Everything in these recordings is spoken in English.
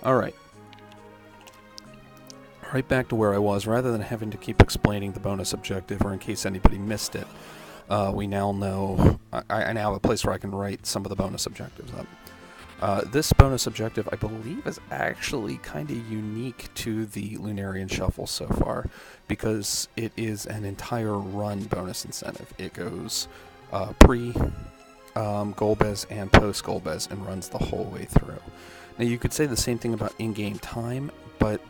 Alright. Right back to where I was. Rather than having to keep explaining the bonus objective, or in case anybody missed it, we now know... I now have a place where I can write some of the bonus objectives up. This bonus objective, I believe, is actually kind of unique to the Lunarian Shuffle so far, because it is an entire run bonus incentive. It goes pre-Golbez and post-Golbez and runs the whole way through. Now, you could say the same thing about in-game time, but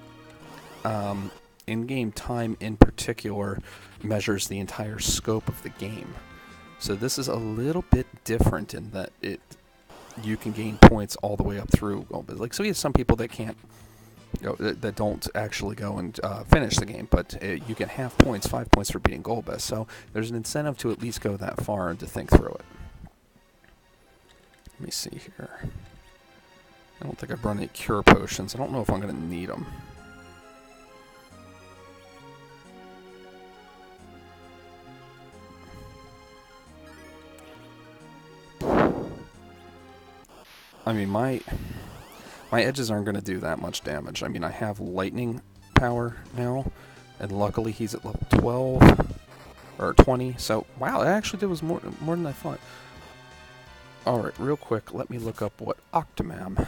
in-game time in particular measures the entire scope of the game. So this is a little bit different in that you can gain points all the way up through Golbez. Like, so we have some people that can't, that don't actually go and finish the game, but you get half points, 5 points for beating Golbez. So there's an incentive to at least go that far and to think through it. Let me see here. I don't think I've run any cure potions. I don't know if I'm going to need them. I mean, my edges aren't going to do that much damage. I mean, I have lightning power now, and luckily he's at level 12 or 20. So, wow, it actually was more than I thought. All right, real quick, let me look up what Octomam,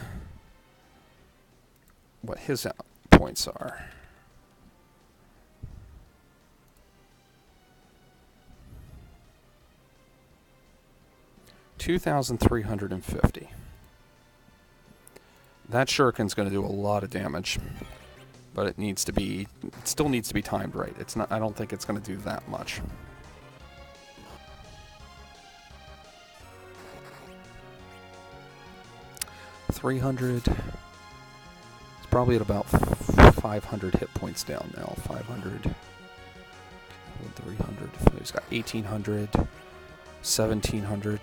what his points are. $2,350. That shuriken's going to do a lot of damage, but it still needs to be timed right. It's not. I don't think it's going to do that much. $300. It's probably at about 500 hit points down now. 500, 300. He's got 1,800, 1,700.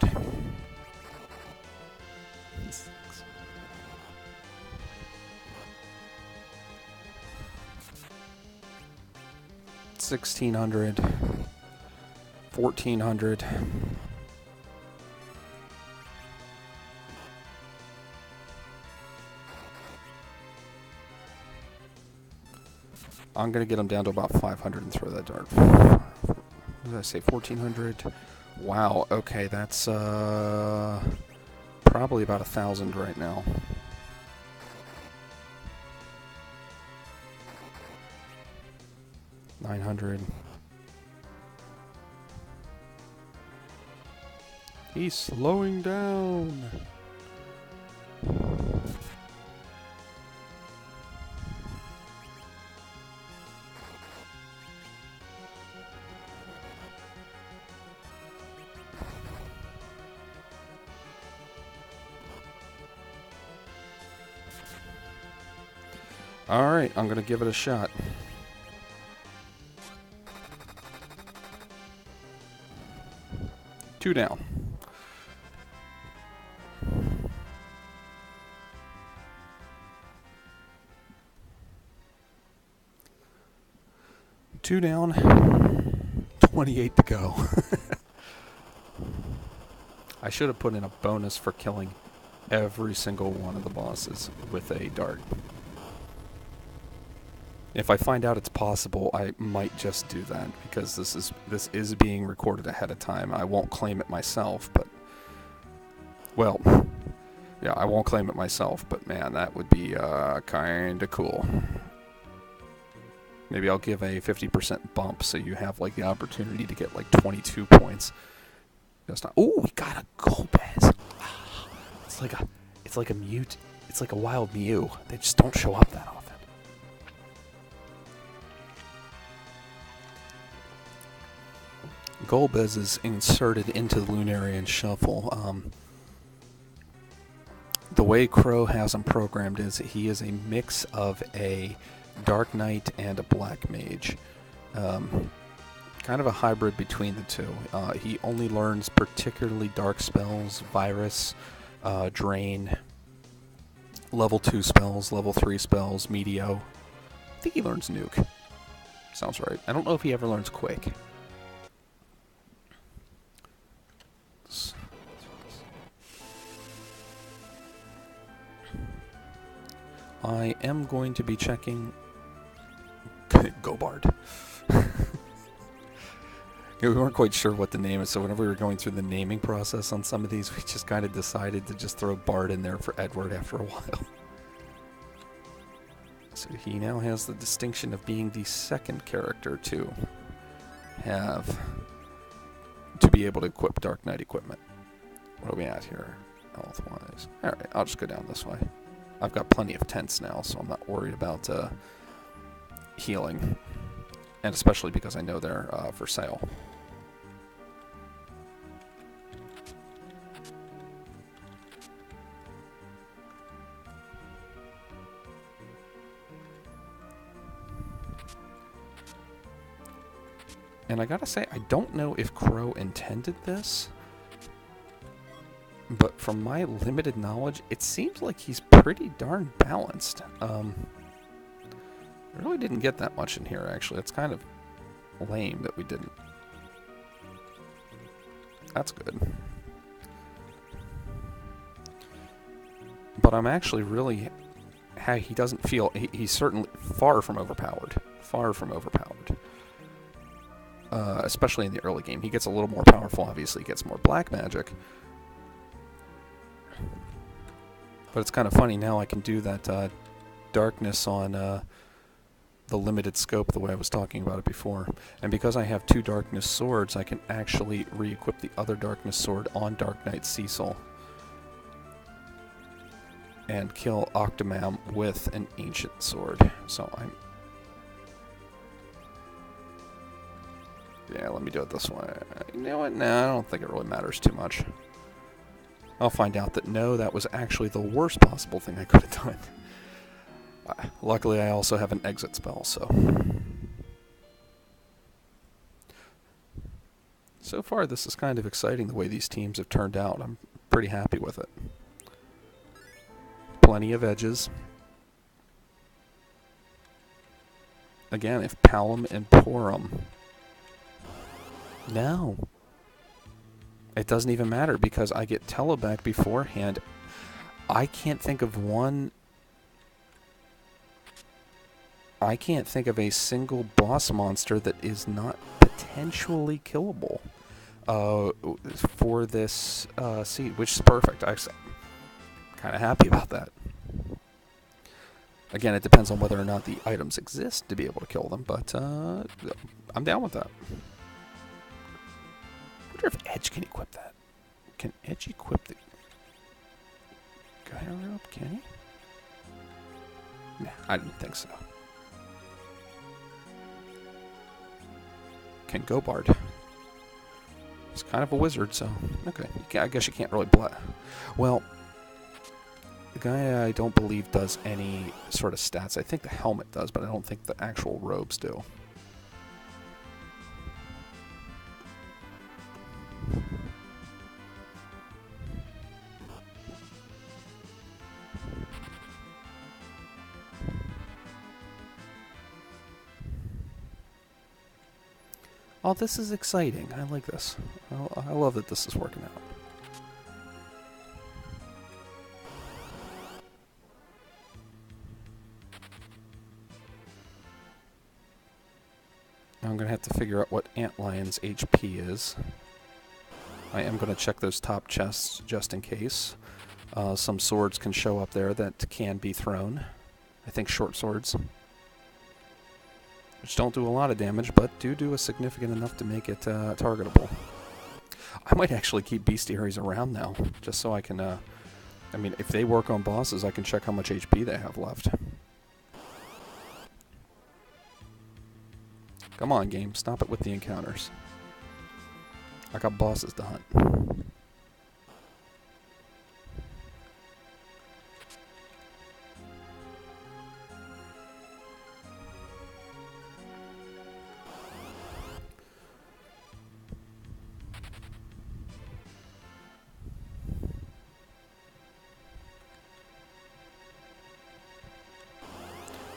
1,600, 1,400. I'm going to get him down to about 500 and throw that dart. What did I say, 1,400? Wow, okay, that's probably about 1,000 right now. $900. He's slowing down. All right, I'm going to give it a shot. Two down. Two down. 28 to go. I should have put in a bonus for killing every single one of the bosses with a dart. If I find out it's possible, I might just do that, because this is being recorded ahead of time. I won't claim it myself, but... Well, yeah, I won't claim it myself, but man, that would be kinda cool. Maybe I'll give a 50% bump, so you have like the opportunity to get like 22 points. Just not... Ooh, we got a Golbez! It's like a mute. It's like a wild Mew. They just don't show up that often. Golbez is inserted into the Lunarian Shuffle. The way Crow has him programmed is he is a mix of a Dark Knight and a Black Mage. Kind of a hybrid between the two. He only learns particularly dark spells, Virus, Drain, level 2 spells, level 3 spells, Meteo. I think he learns Nuke. Sounds right. I don't know if he ever learns Quake. I am going to be checking... Gobard. Yeah, we weren't quite sure what the name is, so whenever we were going through the naming process on some of these, we just kind of decided to just throw Bard in there for Edward after a while. So he now has the distinction of being the second character to be able to equip Dark Knight equipment. What are we at here, health-wise? Alright, I'll just go down this way. I've got plenty of tents now, so I'm not worried about healing. And especially because I know they're for sale. And I gotta say, I don't know if Crow intended this, but from my limited knowledge, it seems like he's pretty darn balanced. I really didn't get that much in here, actually. It's kind of lame that we didn't. That's good. But I'm actually really... He doesn't feel... He's certainly far from overpowered. Far from overpowered. Especially in the early game. He gets a little more powerful, obviously. He gets more black magic. But it's kind of funny, now I can do that darkness on the limited scope the way I was talking about it before. And because I have 2 darkness swords, I can actually re-equip the other darkness sword on Dark Knight Cecil. And kill Octomam with an ancient sword. So I'm... Yeah, let me do it this way. You know what? Nah, I don't think it really matters too much. I'll find out that no, that was actually the worst possible thing I could have done. Luckily, I also have an exit spell, so... So far, this is kind of exciting the way these teams have turned out. I'm pretty happy with it. Plenty of edges. Again, if Palom and Porum... No. It doesn't even matter because I get teleback beforehand. I can't think of one... I can't think of a single boss monster that is not potentially killable for this seed, which is perfect. I'm kind of happy about that. Again, it depends on whether or not the items exist to be able to kill them, but I'm down with that. I wonder if Edge can equip that. Can Edge equip the Gyro Rope? Can he? Nah, I didn't think so. Can Gobard. He's kind of a wizard, so... Okay, I guess you can't really well, the guy I don't believe does any sort of stats. I think the helmet does, but I don't think the actual robes do. Oh, this is exciting. I like this. I love that this is working out. I'm going to have to figure out what Antlion's HP is. I am going to check those top chests just in case. Some swords can show up there that can be thrown. I think short swords. Which don't do a lot of damage, but do a significant enough to make it targetable. I might actually keep bestiaries around now, just so I can, I mean, if they work on bosses, I can check how much HP they have left. Come on, game, stop it with the encounters. I got bosses to hunt.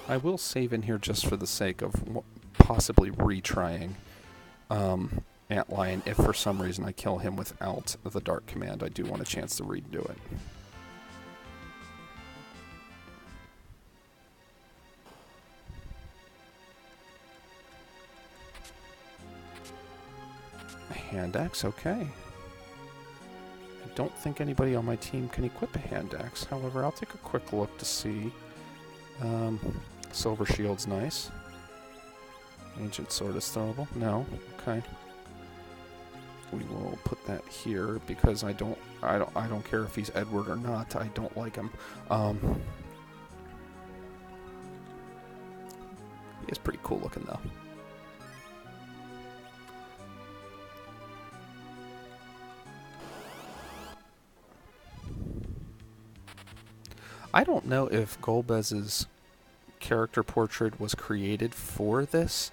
I will save in here just for the sake of possibly retrying Antlion. If for some reason I kill him without the Dark Command, I do want a chance to redo it. hand axe, okay. I don't think anybody on my team can equip a hand axe. However, I'll take a quick look to see. Silver shield's nice. Ancient sword is throwable. No, okay. We will put that here because I don't care if he's Edward or not. I don't like him. He is pretty cool looking though. I don't know if Golbez's character portrait was created for this,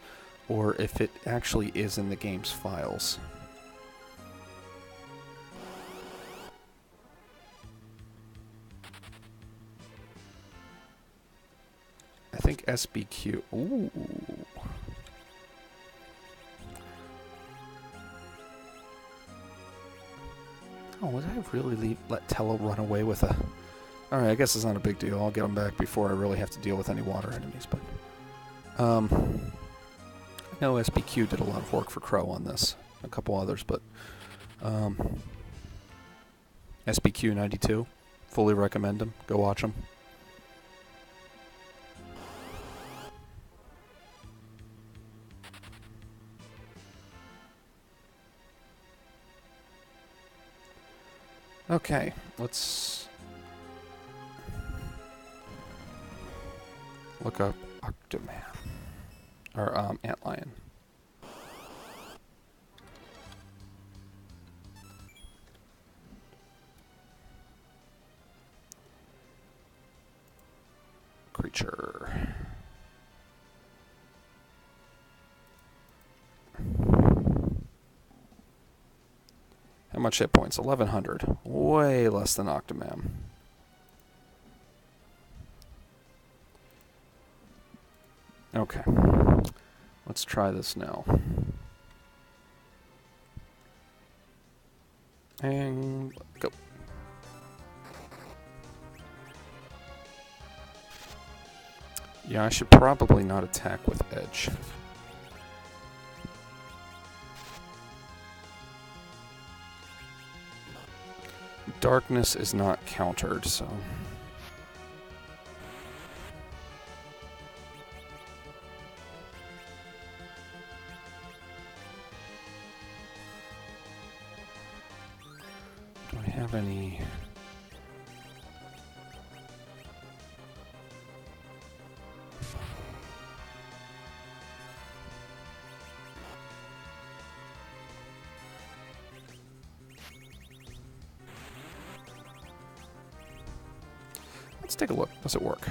or if it actually is in the game's files. I think SBQ. Ooh. Oh, would I really let Tello run away with a... Alright, I guess it's not a big deal. I'll get him back before I really have to deal with any water enemies, but... I know SBQ did a lot of work for Crow on this. A couple others, but... SBQ 92. Fully recommend him. Go watch him. Okay, let's... look up Octoman. Or, Antlion. Creature. How much hit points? 1,100. Way less than Octomam. Okay. Let's try this now. And go. Yeah, I should probably not attack with edge. Darkness is not countered, so... do I have any... Let's take a look. Does it work?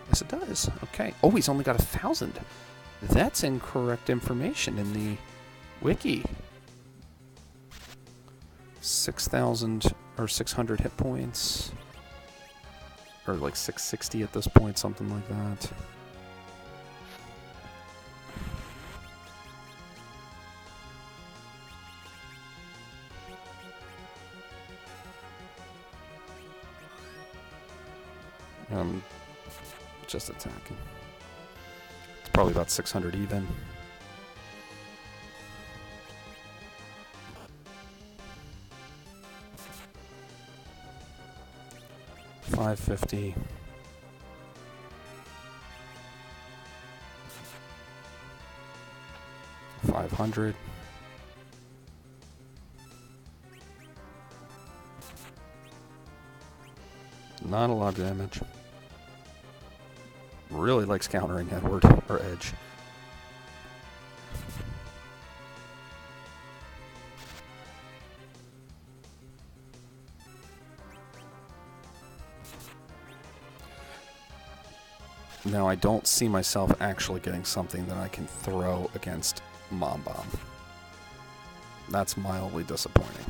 Yes, it does. Okay. Oh, he's only got 1,000. That's incorrect information in the wiki. 6,000 or 600 hit points. Or like 660 at this point, something like that. Just attacking. It's probably about 600 even. $550. $500. Not a lot of damage. Really likes countering Edward or Edge. Now I don't see myself actually getting something that I can throw against Mom Bomb. That's mildly disappointing.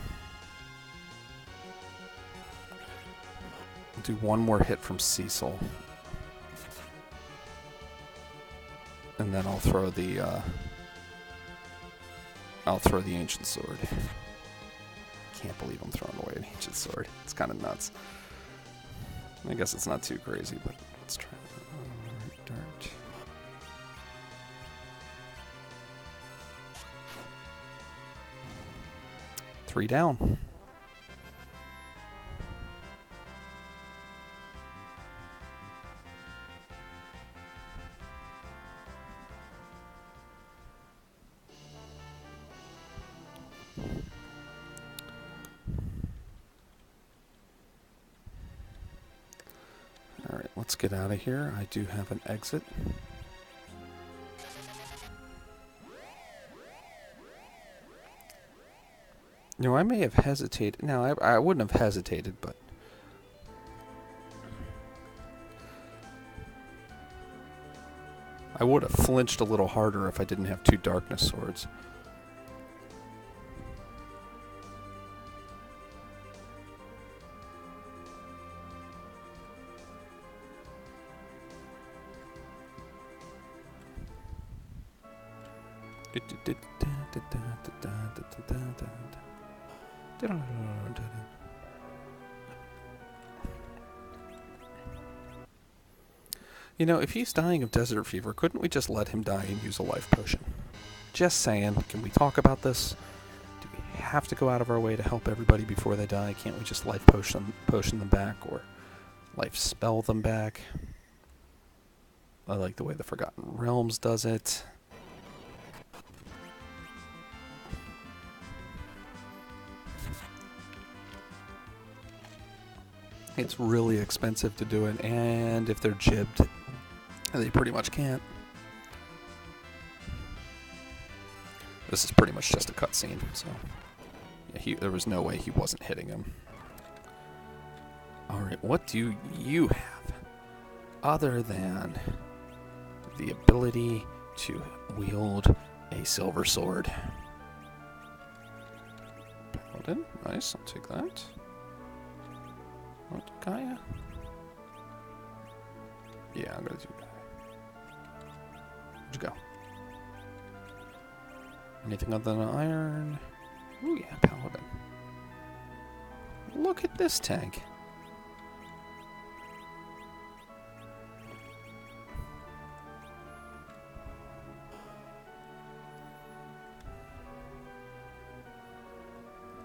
Do one more hit from Cecil. And then I'll throw the ancient sword. Can't believe I'm throwing away an ancient sword. It's kind of nuts. I guess it's not too crazy, but let's try that. Dart. 3 down. Alright, let's get out of here. I do have an exit. You know, I may have hesitated. No, I wouldn't have hesitated, but... I would have flinched a little harder if I didn't have 2 darkness swords. You know, if he's dying of desert fever, couldn't we just let him die and use a life potion? Just saying, can we talk about this? Do we have to go out of our way to help everybody before they die? Can't we just life potion them back, or life spell them back? I like the way the Forgotten Realms does it. It's really expensive to do it, and if they're jibbed, they pretty much can't. This is pretty much just a cutscene, so yeah, there was no way he wasn't hitting him. Alright, what do you have other than the ability to wield a silver sword? Paladin, nice, I'll take that. What, Gaia? Yeah, I'm gonna do Gaia. Where'd you go? Anything other than iron? Ooh, yeah, Paladin. Look at this tank.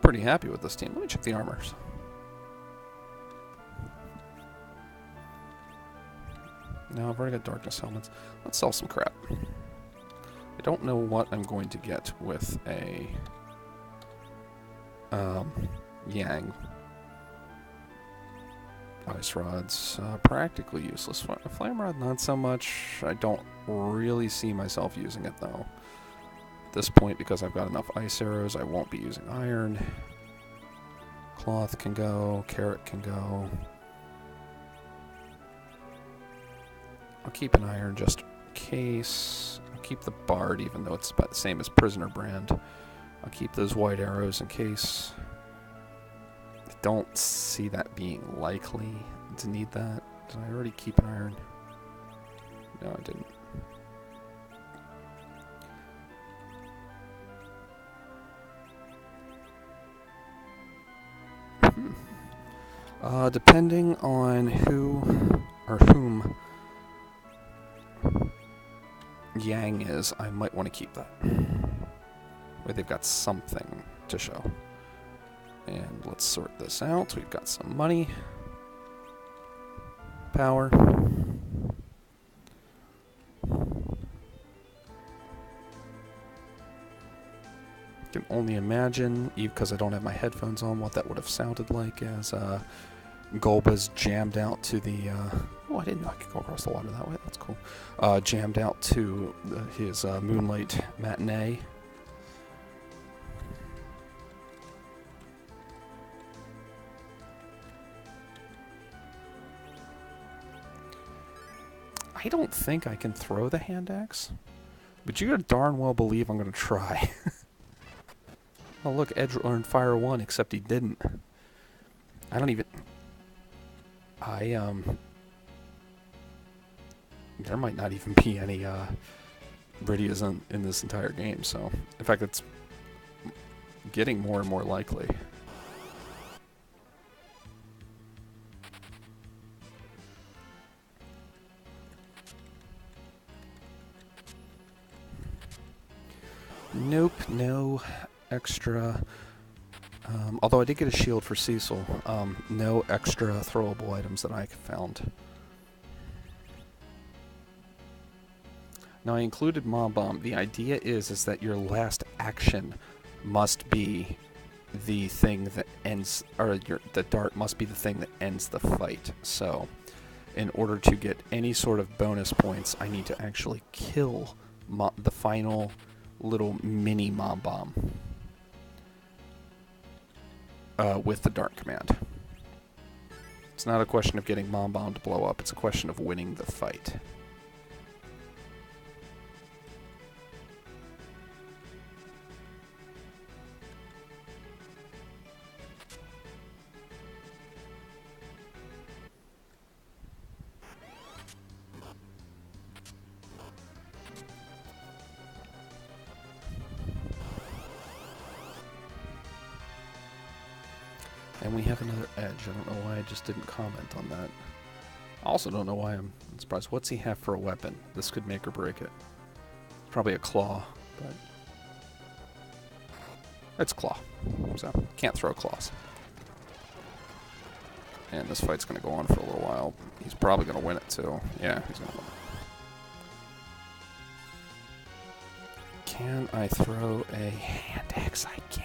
Pretty happy with this team. Let me check the armors. No, I've already got darkness helmets. Let's sell some crap. I don't know what I'm going to get with a Yang. Ice rods, practically useless. Flame rod, not so much. I don't really see myself using it though. At this point, because I've got enough ice arrows, I won't be using iron. Cloth can go, carrot can go. I'll keep an iron just in case. I'll keep the bard, even though it's about the same as prisoner brand. I'll keep those white arrows in case. I don't see that being likely to need that. Did I already keep an iron? No, I didn't. Depending on who or whom Yang is, I might want to keep that. Where they've got something to show. And let's sort this out. We've got some money. Power. I can only imagine, even because I don't have my headphones on, what that would have sounded like as Golba's jammed out to the... oh, I didn't know I could go across the water that way. That's cool. Jammed out to his Moonlight Matinee. I don't think I can throw the hand axe, but you gotta darn well believe I'm gonna try. Oh look, Edge learned Fire 1, except he didn't. I don't even... There might not even be any Bridias in this entire game, so... In fact, it's getting more and more likely. Nope, no extra Although I did get a shield for Cecil. No extra throwable items that I found. Now I included Mob Bomb. The idea is that your last action must be the thing that ends, or the dart must be the thing that ends the fight. So, in order to get any sort of bonus points, I need to actually kill the final little mini Mob Bomb with the dart command. It's not a question of getting Mob Bomb to blow up, it's a question of winning the fight. And we have another edge. I don't know why I just didn't comment on that. I also don't know why I'm surprised. What's he have for a weapon? This could make or break it. Probably a claw, but it's claw. So, can't throw claws. And this fight's going to go on for a little while. He's probably going to win it too. Yeah, he's going to win it. Can I throw a hand axe? I can.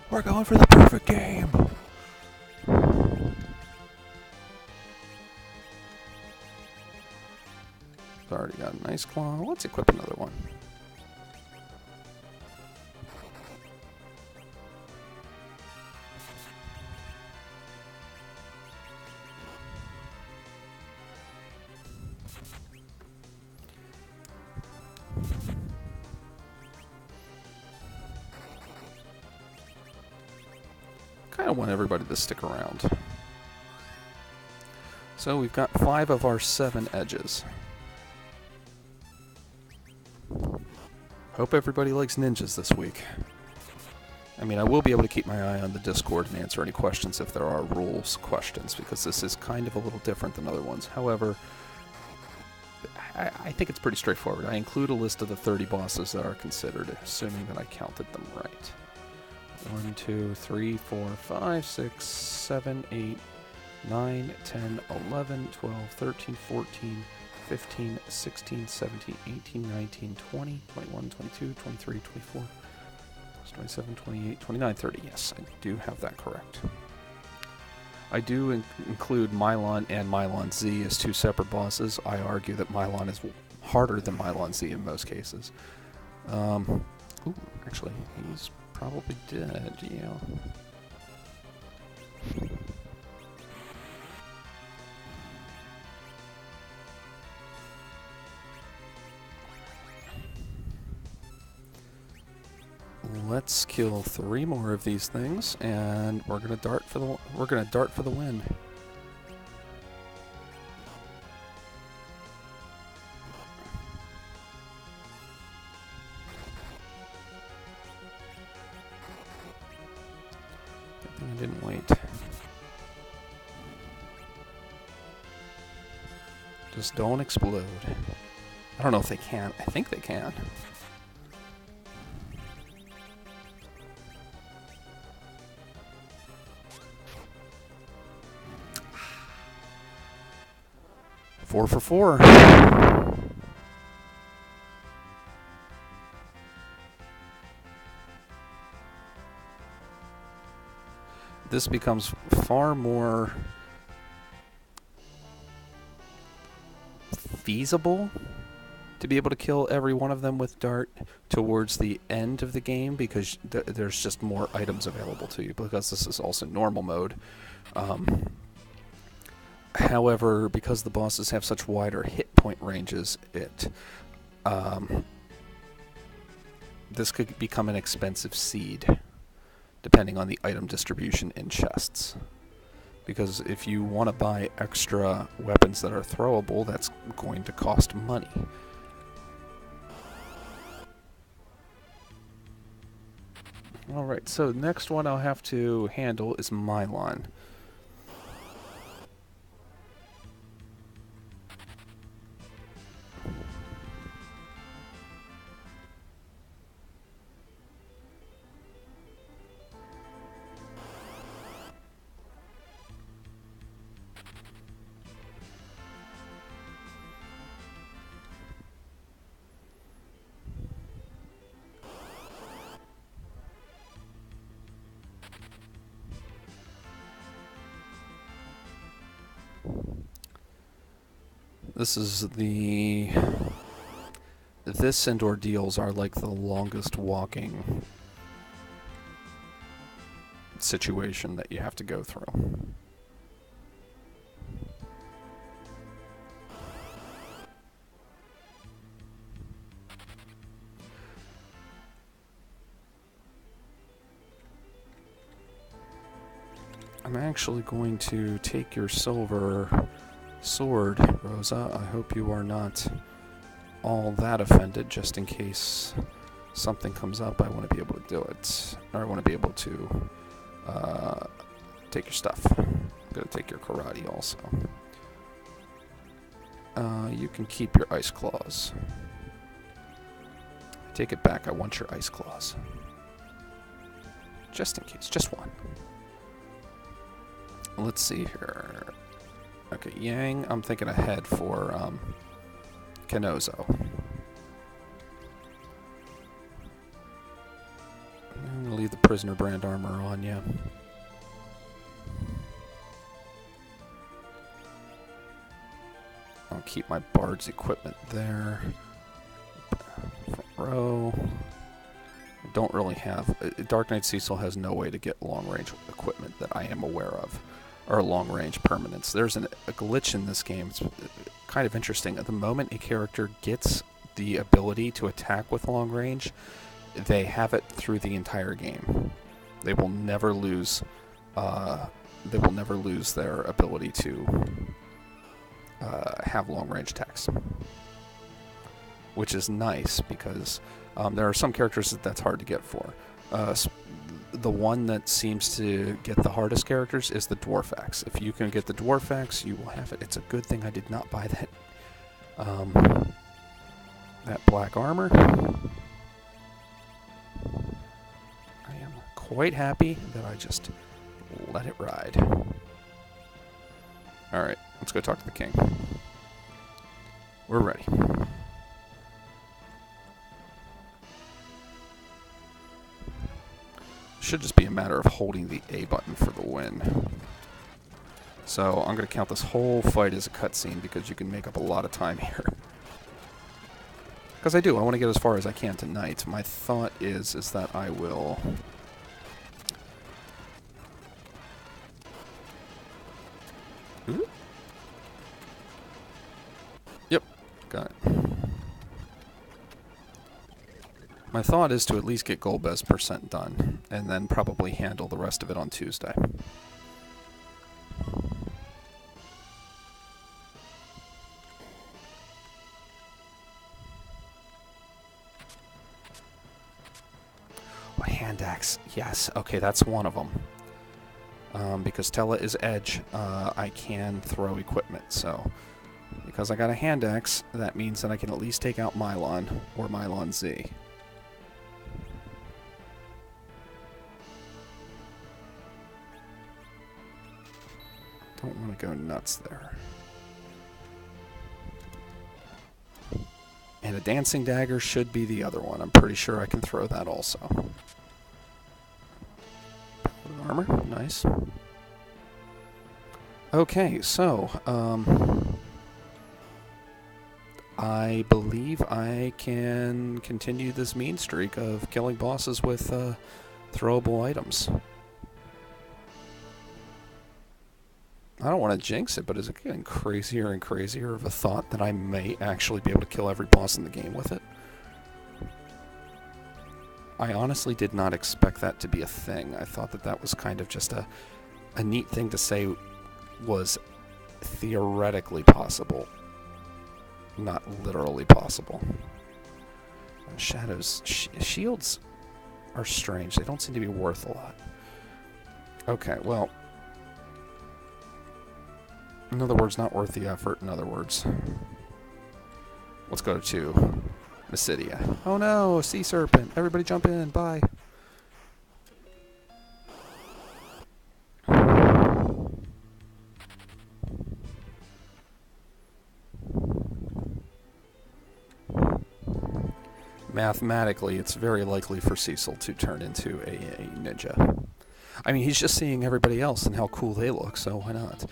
We're going for the perfect game. Already got a nice claw. Let's equip another one. Kind of want everybody to stick around. So we've got 5 of our 7 edges. Hope everybody likes ninjas this week. I mean, I will be able to keep my eye on the Discord and answer any questions if there are rules questions, because this is kind of a little different than other ones. However, I think it's pretty straightforward. I include a list of the 30 bosses that are considered, assuming that I counted them right. 1, 2, 3, 4, 5, 6, 7, 8, 9, 10, 11, 12, 13, 14, 15, 16, 17, 18, 19, 20, 21, 22, 23, 24, 27, 28, 29, 30. Yes, I do have that correct. I do include Mylon and Mylon Z as 2 separate bosses. I argue that Mylon is harder than Mylon Z in most cases. Ooh, actually, he's probably dead, yeah. Let's kill 3 more of these things, and we're gonna dart for the win. Good thing I didn't wait. Just don't explode. I don't know if they can. I think they can. Four for 4. This becomes far more feasible to be able to kill every one of them with dart towards the end of the game, because there's just more items available to you, because this is also normal mode. However, because the bosses have such wider hit point ranges, this could become an expensive seed, depending on the item distribution in chests. Because if you want to buy extra weapons that are throwable, that's going to cost money. Alright, so the next one I'll have to handle is Mylon. This is the... This and ordeals are like the longest walking situation that you have to go through. I'm actually going to take your silver sword, Rosa. I hope you are not all that offended, just in case something comes up. I want to be able to do it. Or I want to be able to take your stuff. I'm going to take your karate also. You can keep your ice claws. Take it back. I want your ice claws. Just in case. Just one. Let's see here. Okay, Yang, I'm thinking ahead for Kenozo. I'm going to leave the prisoner brand armor on, yeah. I'll keep my bard's equipment there. Front row. I don't really have... Dark Knight Cecil has no way to get long-range equipment that I am aware of. Or long-range permanents. There's a glitch in this game. It's kind of interesting. At the moment a character gets the ability to attack with long range, they have it through the entire game. They will never lose. They will never lose their ability to have long-range attacks, which is nice because there are some characters that's hard to get for. The one that seems to get the hardest characters is the Dwarfax. If you can get the Dwarfax, you will have it. It's a good thing I did not buy that that black armor. I am quite happy that I just let it ride. Alright, let's go talk to the king. We're ready. Should just be a matter of holding the A button for the win. So I'm going to count this whole fight as a cutscene because you can make up a lot of time here. Because I do. I want to get as far as I can tonight. My thought is that I will... Ooh. Yep. Got it. My thought is to at least get Golbez % done, and then probably handle the rest of it on Tuesday. Oh, hand axe. Yes. Okay, that's one of them. Because Tella is edge, I can throw equipment, so... Because I got a hand axe, that means that I can at least take out Mylon, or Mylon Z. Don't want to go nuts there. And a dancing dagger should be the other one. I'm pretty sure I can throw that also. Armor, nice. Okay, so, I believe I can continue this mean streak of killing bosses with throwable items. I don't want to jinx it, but is it getting crazier and crazier of a thought that I may actually be able to kill every boss in the game with it? I honestly did not expect that to be a thing. I thought that that was kind of just a neat thing to say was theoretically possible, not literally possible. Shadows, shields are strange. They don't seem to be worth a lot. Okay, well... In other words, not worth the effort, in other words. Let's go to Mysidia. Oh no, a sea serpent. Everybody jump in, bye. Mathematically, it's very likely for Cecil to turn into a ninja. I mean, he's just seeing everybody else and how cool they look, so why not?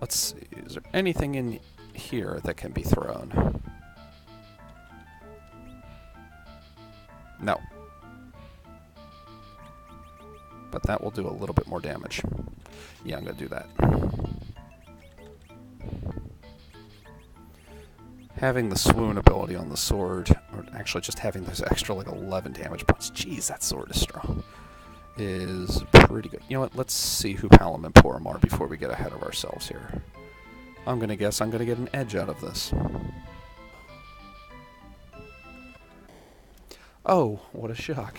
Let's see. Is there anything in here that can be thrown? No. But that will do a little bit more damage. Yeah, I'm going to do that. Having the swoon ability on the sword, or actually just having those extra like 11 damage points, jeez, that sword is strong, is pretty good. You know what, let's see who Palom and Porum are before we get ahead of ourselves here. I'm going to guess I'm going to get an edge out of this. Oh, what a shock.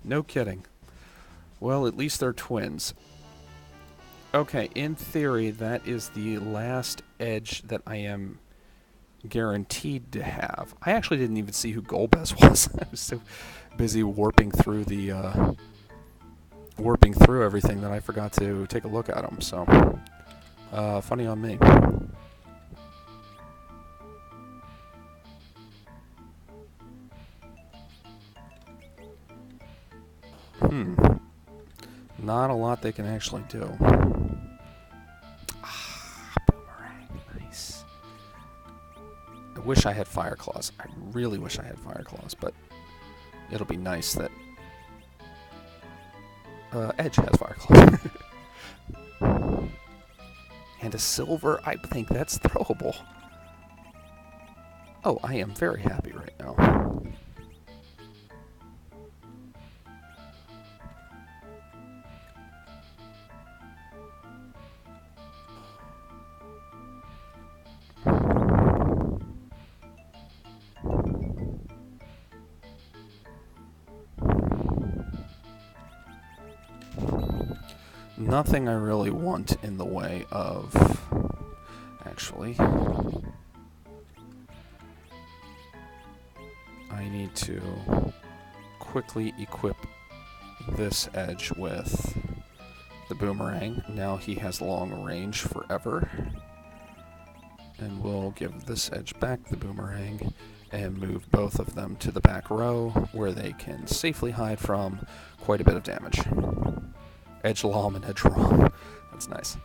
No kidding. Well, at least they're twins. Okay, in theory, that is the last edge that I am guaranteed to have. I actually didn't even see who Golbez was. I was so busy warping through the warping through everything that I forgot to take a look at him. So, funny on me. Not a lot they can actually do. Ah, boomerang. Nice. I wish I had Fire Claws. I really wish I had Fire Claws, but it'll be nice that Edge has Fire Claws. And a silver, I think that's throwable. Oh, I am very happy right now. Nothing I really want in the way of... Actually... I need to quickly equip this edge with the boomerang. Now he has long range forever. And we'll give this edge back the boomerang and move both of them to the back row where they can safely hide from quite a bit of damage. Edge Lom and Edge Rom. That's nice.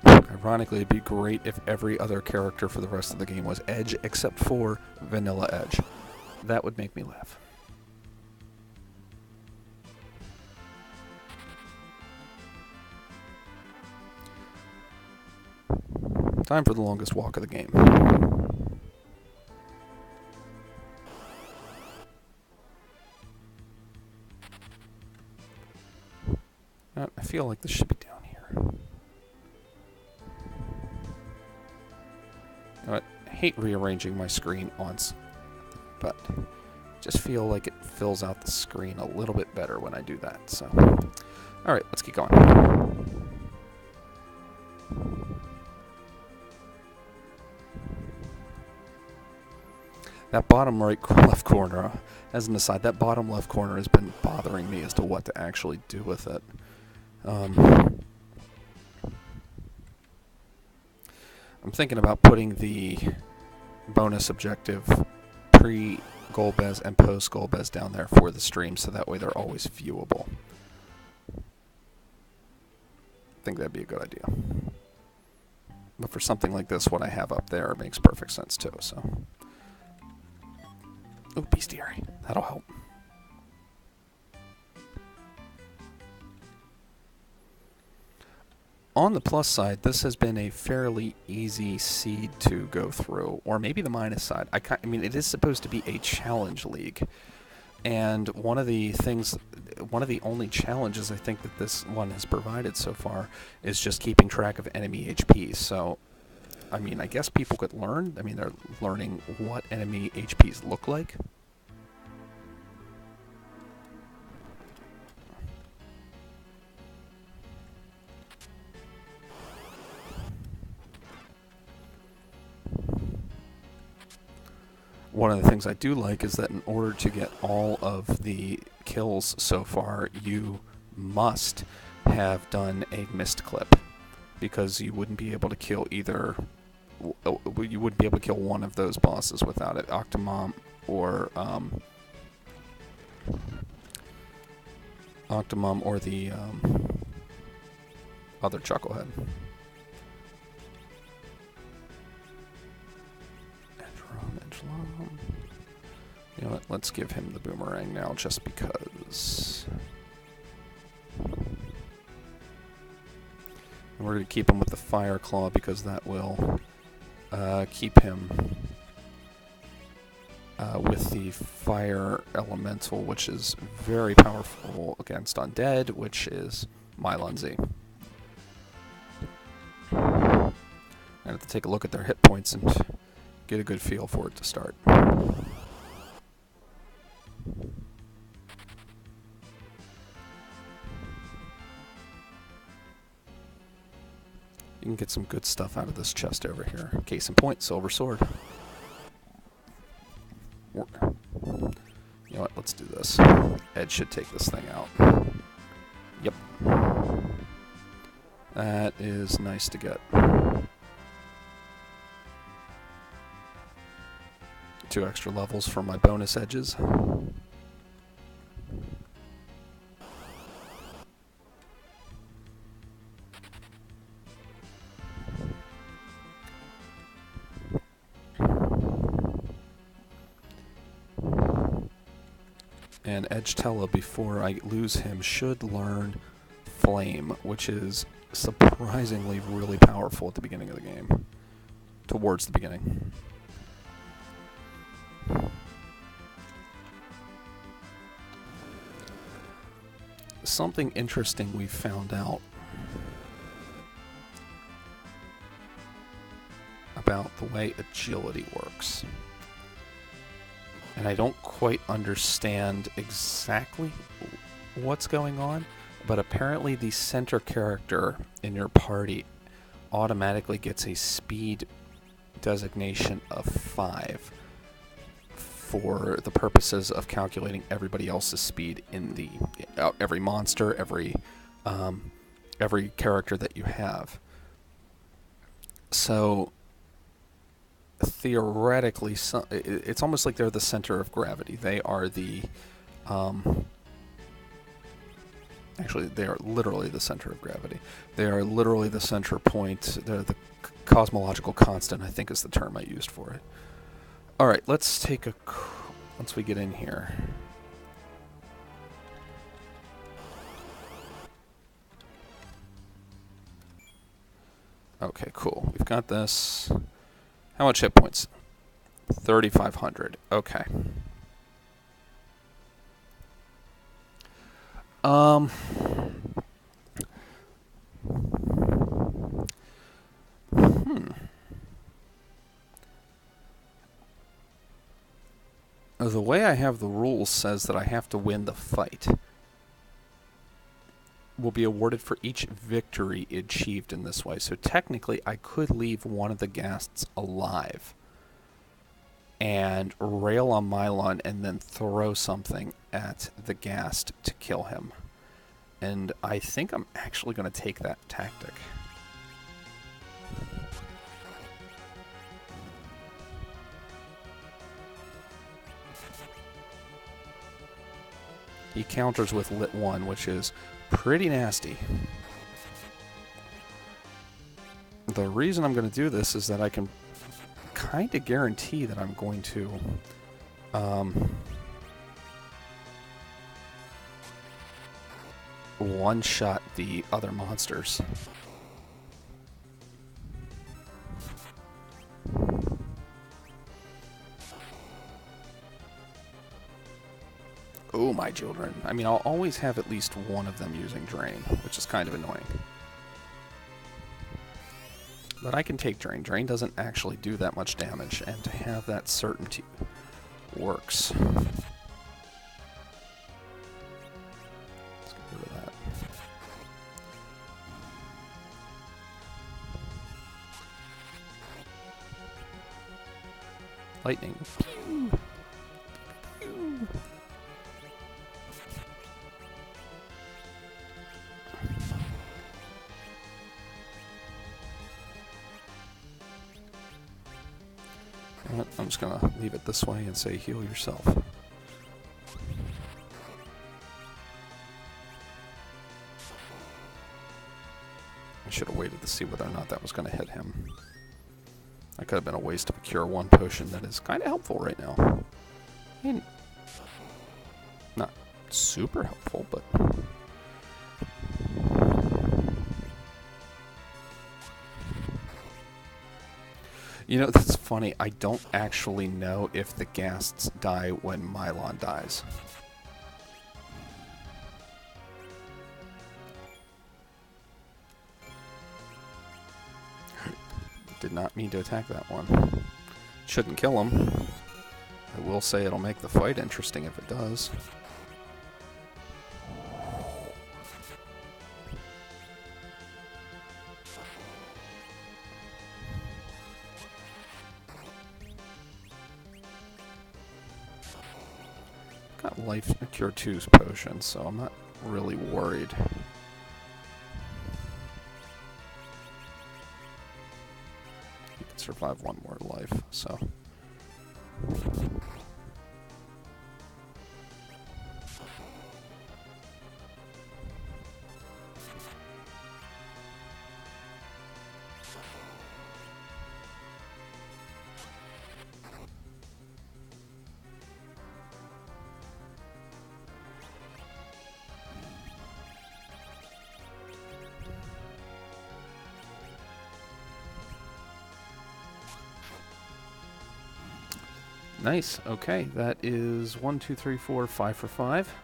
Ironically, it'd be great if every other character for the rest of the game was Edge except for Vanilla Edge. That would make me laugh. Time for the longest walk of the game. I feel like this should be down here. I hate rearranging my screen once, but just feel like it fills out the screen a little bit better when I do that. So, all right, let's keep going. That bottom right left corner, as an aside, that bottom left corner has been bothering me as to what to actually do with it. I'm thinking about putting the bonus objective pre-Golbez and post-Golbez down there for the stream, so that way they're always viewable. I think that'd be a good idea. But for something like this, what I have up there makes perfect sense too, so... Oh, bestiary. That'll help. On the plus side, this has been a fairly easy seed to go through, or maybe the minus side. I mean, it is supposed to be a challenge league, and one of the only challenges I think that this one has provided so far is just keeping track of enemy HP. So, I mean, I guess people could learn. I mean, they're learning what enemy HPs look like. One of the things I do like is that in order to get all of the kills so far, you must have done a missed clip, because you wouldn't be able to kill either you wouldn't be able to kill one of those bosses without it. Octomom or the other Chucklehead. You know what? Let's give him the boomerang now, just because. And we're going to keep him with the Fire Claw because that will keep him with the Fire Elemental, which is very powerful against Undead, which is my Lunzi. I have to take a look at their hit points and get a good feel for it to start. You can get some good stuff out of this chest over here. Case in point, silver sword. You know what? Let's do this. Ed should take this thing out. Yep. That is nice to get. 2 extra levels for my bonus edges. And Edgetella, before I lose him, should learn Flame, which is surprisingly really powerful at the beginning of the game. Towards the beginning. Something interesting we found out about the way agility works. And I don't quite understand exactly what's going on, but apparently the center character in your party automatically gets a speed designation of 5 for the purposes of calculating everybody else's speed in the every monster, every character that you have. So theoretically, it's almost like they're the center of gravity. They are the actually, they are literally the center of gravity. They are literally the center point. They're the cosmological constant, I think is the term I used for it. Alright, let's take a... once we get in here. Okay, cool. We've got this. How much hit points? 3,500. Okay. The way I have the rules says that I have to win the fight. Will be awarded for each victory achieved in this way. So technically, I could leave one of the ghasts alive and rail on Mylon and then throw something at the ghast to kill him. And I think I'm actually going to take that tactic. He counters with Lit 1, which is pretty nasty. The reason I'm going to do this is that I can kind of guarantee that I'm going to one-shot the other monsters. Oh, my children. I mean, I'll always have at least one of them using Drain, which is kind of annoying. But I can take Drain. Drain doesn't actually do that much damage, and to have that certainty works. Let's get rid of that. Lightning. I'm just going to leave it this way and say heal yourself. I should have waited to see whether or not that was going to hit him. That could have been a waste of a Cure 1 potion that is kind of helpful right now. I mean, not super helpful, but... You know, that's funny. I don't actually know if the ghasts die when Mylon dies. Did not mean to attack that one. Shouldn't kill him. I will say it'll make the fight interesting if it does. Got Life Cure 2's potion, so I'm not really worried. He can survive one more life, so... Nice. Okay, that is 1, 2, 3, 4, 5 for 5.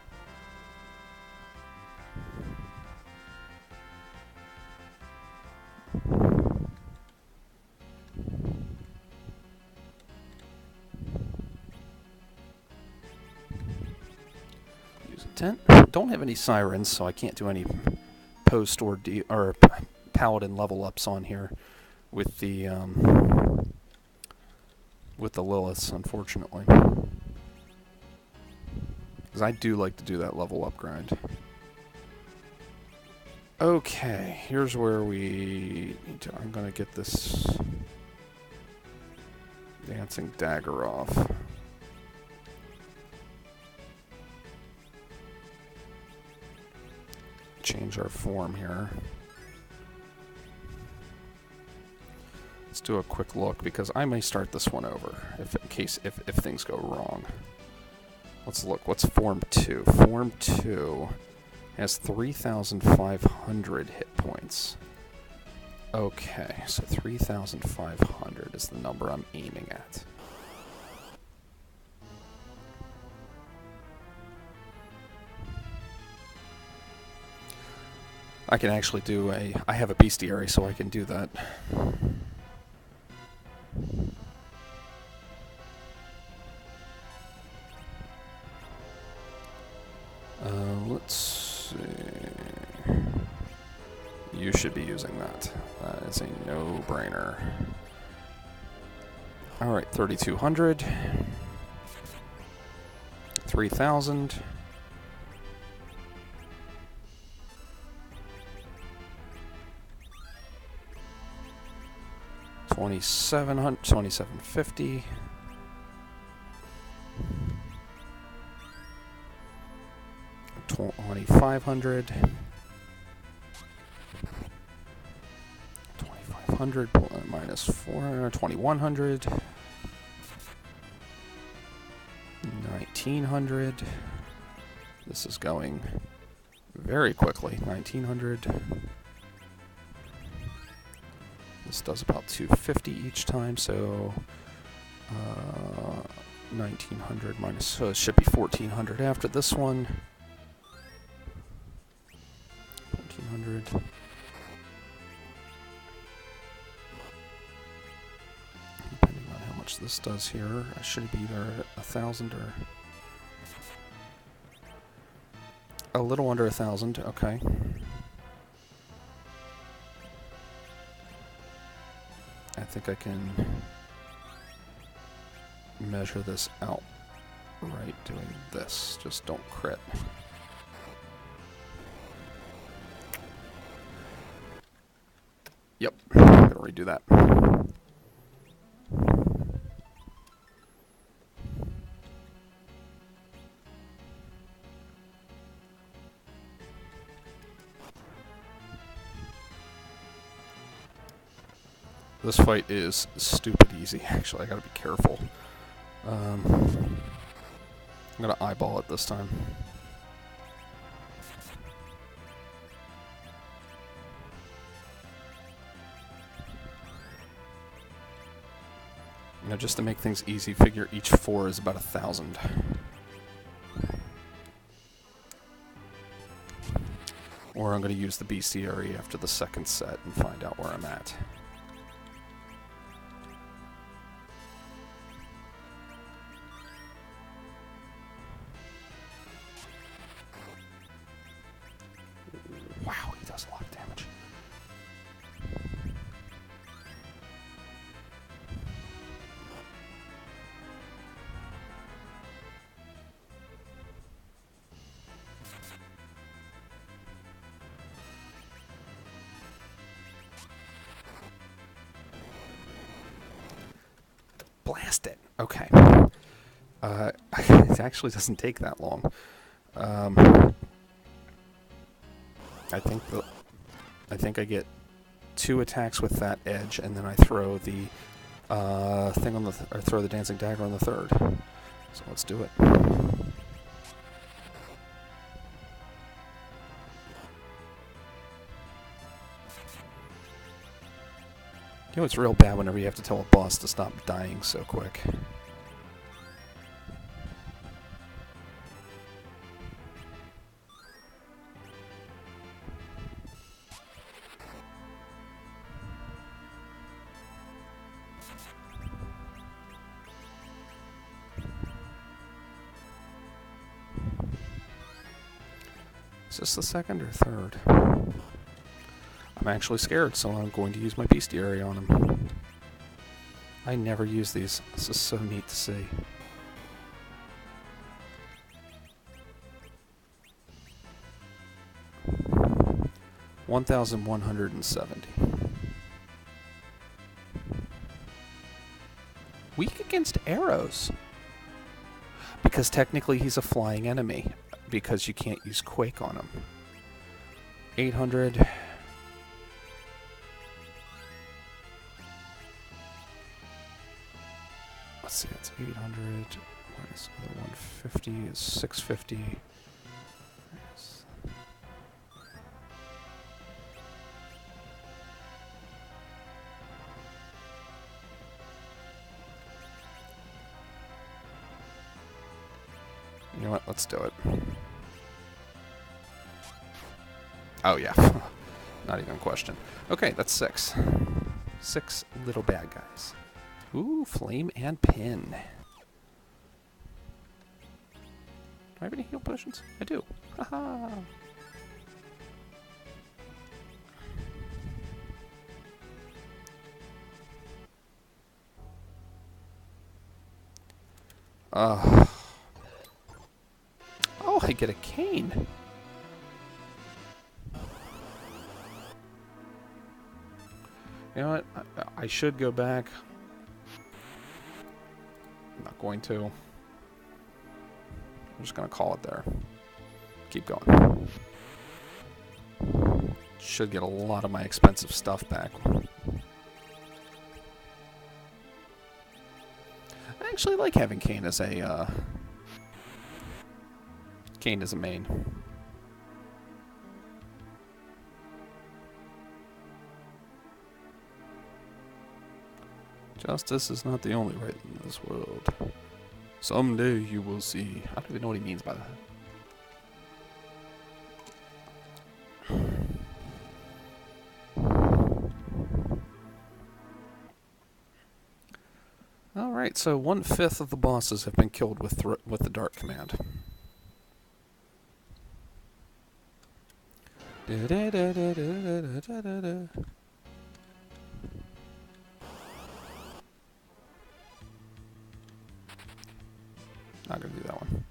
Use a tent. Don't have any sirens, so I can't do any post or paladin level ups on here with the Liliths, unfortunately. Because I do like to do that level up grind. Okay, here's where we need to... I'm going to get this dancing dagger off. Change our form here. Let's do a quick look, because I may start this one over if things go wrong. Let's look. What's Form 2? Form 2 has 3,500 hit points. Okay, so 3,500 is the number I'm aiming at. I can actually do I have a bestiary, so I can do that. Let's see. You should be using that. That is a no-brainer. Alright, 3,200. 3,000. 2,700, 2,750. 2,500. 2,500 minus 400, 2,100. 1,900. This is going very quickly. 1,900. This does about 250 each time, so 1,900 minus, so it should be 1,400 after this one. 1,400. Depending on how much this does here, I should be either 1,000 or a little under 1,000. Okay. I think I can measure this out right doing this. Just don't crit. Yep, I'm gonna redo that. This fight is stupid easy, actually. I gotta be careful. I'm gonna eyeball it this time. You know, just to make things easy, figure each 4 is about 1,000. Or I'm going to use the bestiary after the second set and find out where I'm at. Wow, he does a lot of damage. Blast it. Okay. It actually doesn't take that long. I think I get 2 attacks with that edge, and then I throw the thing on the or throw the dancing dagger on the 3rd. So let's do it. You know, it's real bad whenever you have to tell a boss to stop dying so quick. Is this the 2nd or 3rd? I'm actually scared, so I'm going to use my bestiary on him. I never use these. This is so neat to see. $1,170. Weak against arrows. Because technically he's a flying enemy. Because you can't use Quake on him. 800. Let's see, that's 800 minus the 150 is 650. Yes. You know what? Let's do it. Oh, yeah. Not even a question. Okay, that's 6. 6 little bad guys. Ooh, flame and pin. Do I have any heal potions? I do. Haha. Oh, I get a cane. You know what? I should go back. I'm not going to. I'm just going to call it there. Keep going. Should get a lot of my expensive stuff back. I actually like having Kane as a main. Justice is not the only right in this world. Someday you will see. I don't even know what he means by that. Alright, so 1/5 of the bosses have been killed with the Dart command. Not gonna do that one.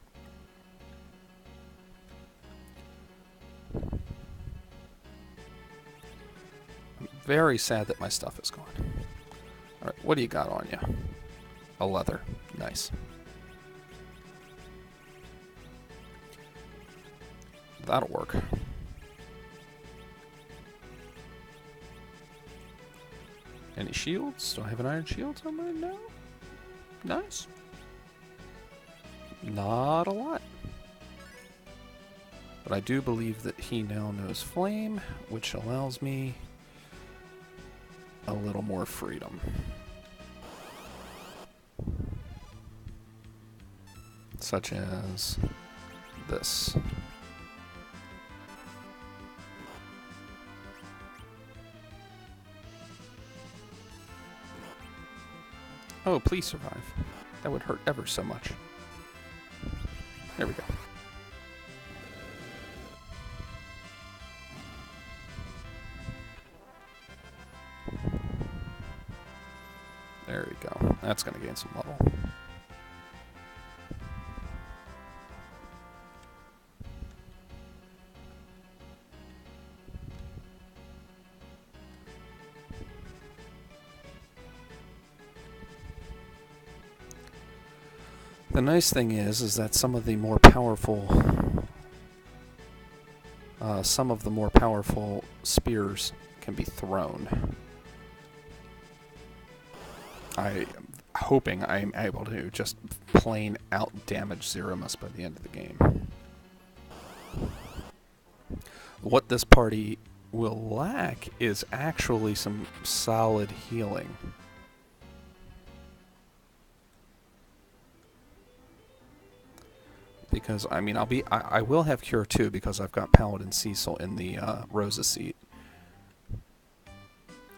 I'm very sad that my stuff is gone. Alright, what do you got on you? A leather. Nice. That'll work. Any shields? Do I have an iron shield somewhere? No. Nice. Not a lot. But I do believe that he now knows flame, which allows me a little more freedom. Such as this. Oh, please survive. That would hurt ever so much. There we go. There we go. That's going to gain some level. The nice thing is that some of the more powerful spears can be thrown. I'm hoping I'm able to just plain out damage Zeromus by the end of the game. What this party will lack is actually some solid healing. Because, I mean, I will have Cure 2 because I've got Paladin Cecil in the Rosa seat.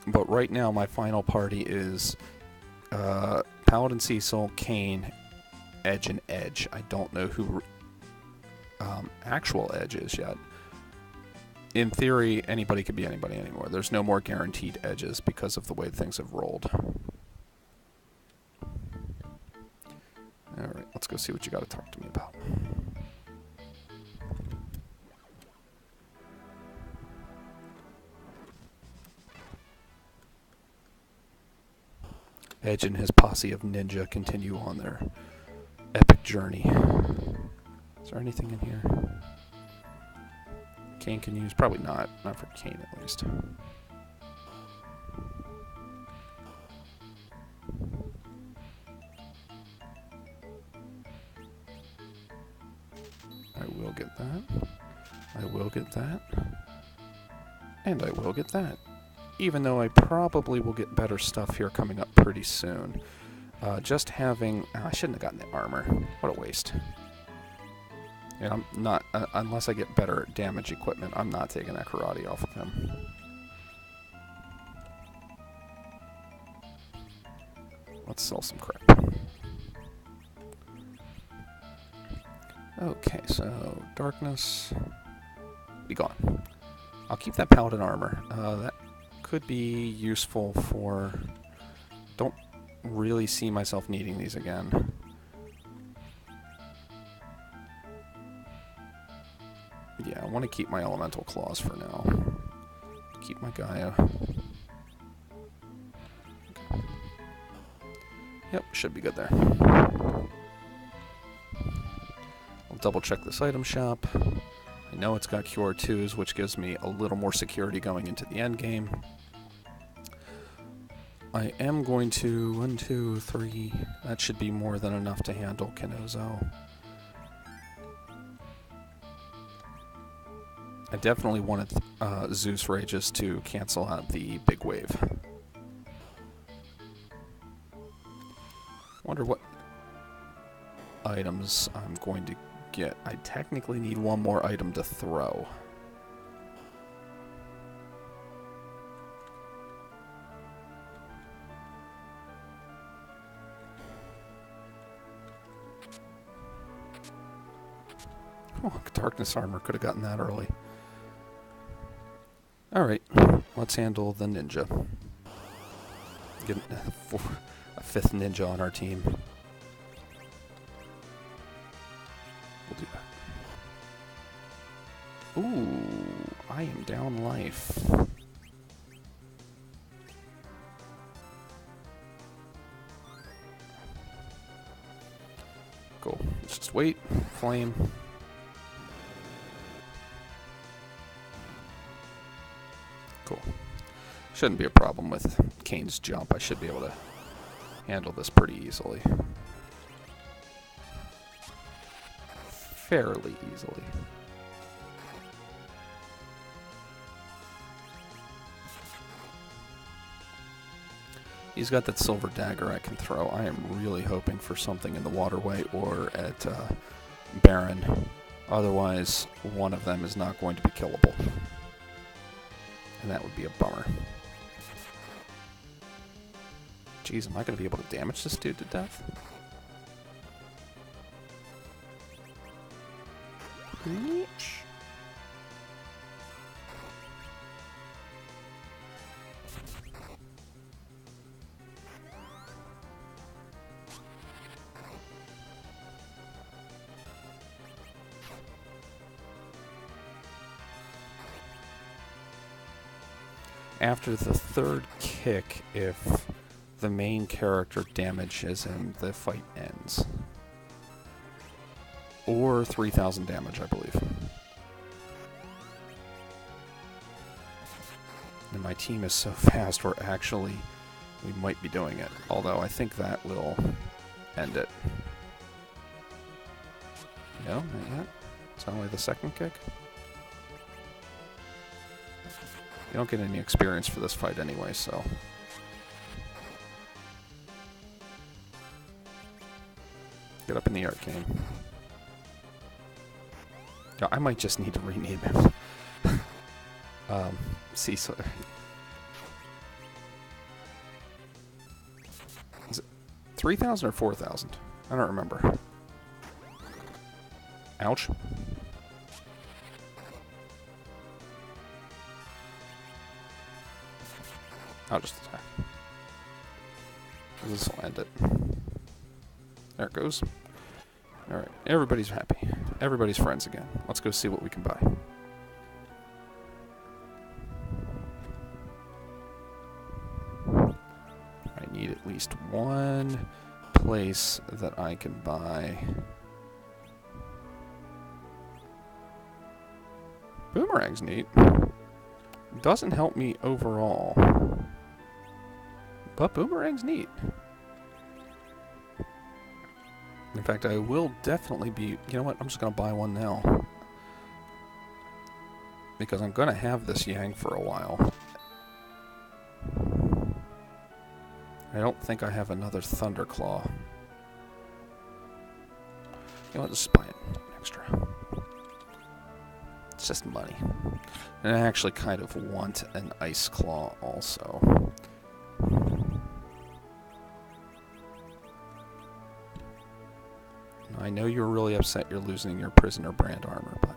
But right now my final party is Paladin Cecil, Kane, Edge, and Edge. I don't know who actual Edge is yet. In theory, anybody could be anybody anymore. There's no more guaranteed edges because of the way things have rolled. Alright, let's go see what you got to talk to me about. Edge and his posse of ninja continue on their epic journey. Is there anything in here Kane can use? Probably not. Not for Kane, at least. I will get that. I will get that. And I will get that. Even though I probably will get better stuff here coming up pretty soon. Just having... I shouldn't have gotten the armor. What a waste. And I'm not... unless I get better damage equipment, I'm not taking that karate off of him. Let's sell some crap. Okay, so... darkness... be gone. I'll keep that paladin armor. That could be useful for... don't really see myself needing these again. Yeah, I want to keep my elemental claws for now. Keep my Gaia. Yep, should be good there. I'll double check this item shop. I know it's got Cure 2s, which gives me a little more security going into the end game. I am going to... 1, 2, 3... that should be more than enough to handle Kenozo. I definitely wanted Zeus Rages to cancel out the big wave. Wonder what items I'm going to get. I technically need one more item to throw. Oh, darkness armor. Could have gotten that early. Alright, let's handle the ninja. Get a 5th ninja on our team. We'll do that. Ooh, I am down life. Cool. Let's just wait. Flame. Shouldn't be a problem with Kane's jump. I should be able to handle this pretty easily. Fairly easily. He's got that silver dagger I can throw. I am really hoping for something in the waterway or at Baron. Otherwise, one of them is not going to be killable. And that would be a bummer. Jeez, am I going to be able to damage this dude to death? After the third kick, if the main character damages him, the fight ends. Or 3,000 damage, I believe. And my team is so fast, we might be doing it. Although I think that will end it. No, not yet. It's only the second kick. You don't get any experience for this fight anyway, so... Get up in the arcane. Yeah, I might just need to rename him. Cecil. Is it 3,000 or 4,000? I don't remember. Ouch. I'll just attack. This will end it. There it goes. Alright, everybody's happy. Everybody's friends again. Let's go see what we can buy. I need at least one place that I can buy. Boomerang's neat. Doesn't help me overall. But Boomerang's neat. In fact, I will definitely be... You know what? I'm just going to buy one now. Because I'm going to have this Yang for a while. I don't think I have another Thunderclaw. You know what? Just buy it extra. It's just money. And I actually kind of want an Ice Claw also. I know you're really upset you're losing your Prisoner Brand armor, but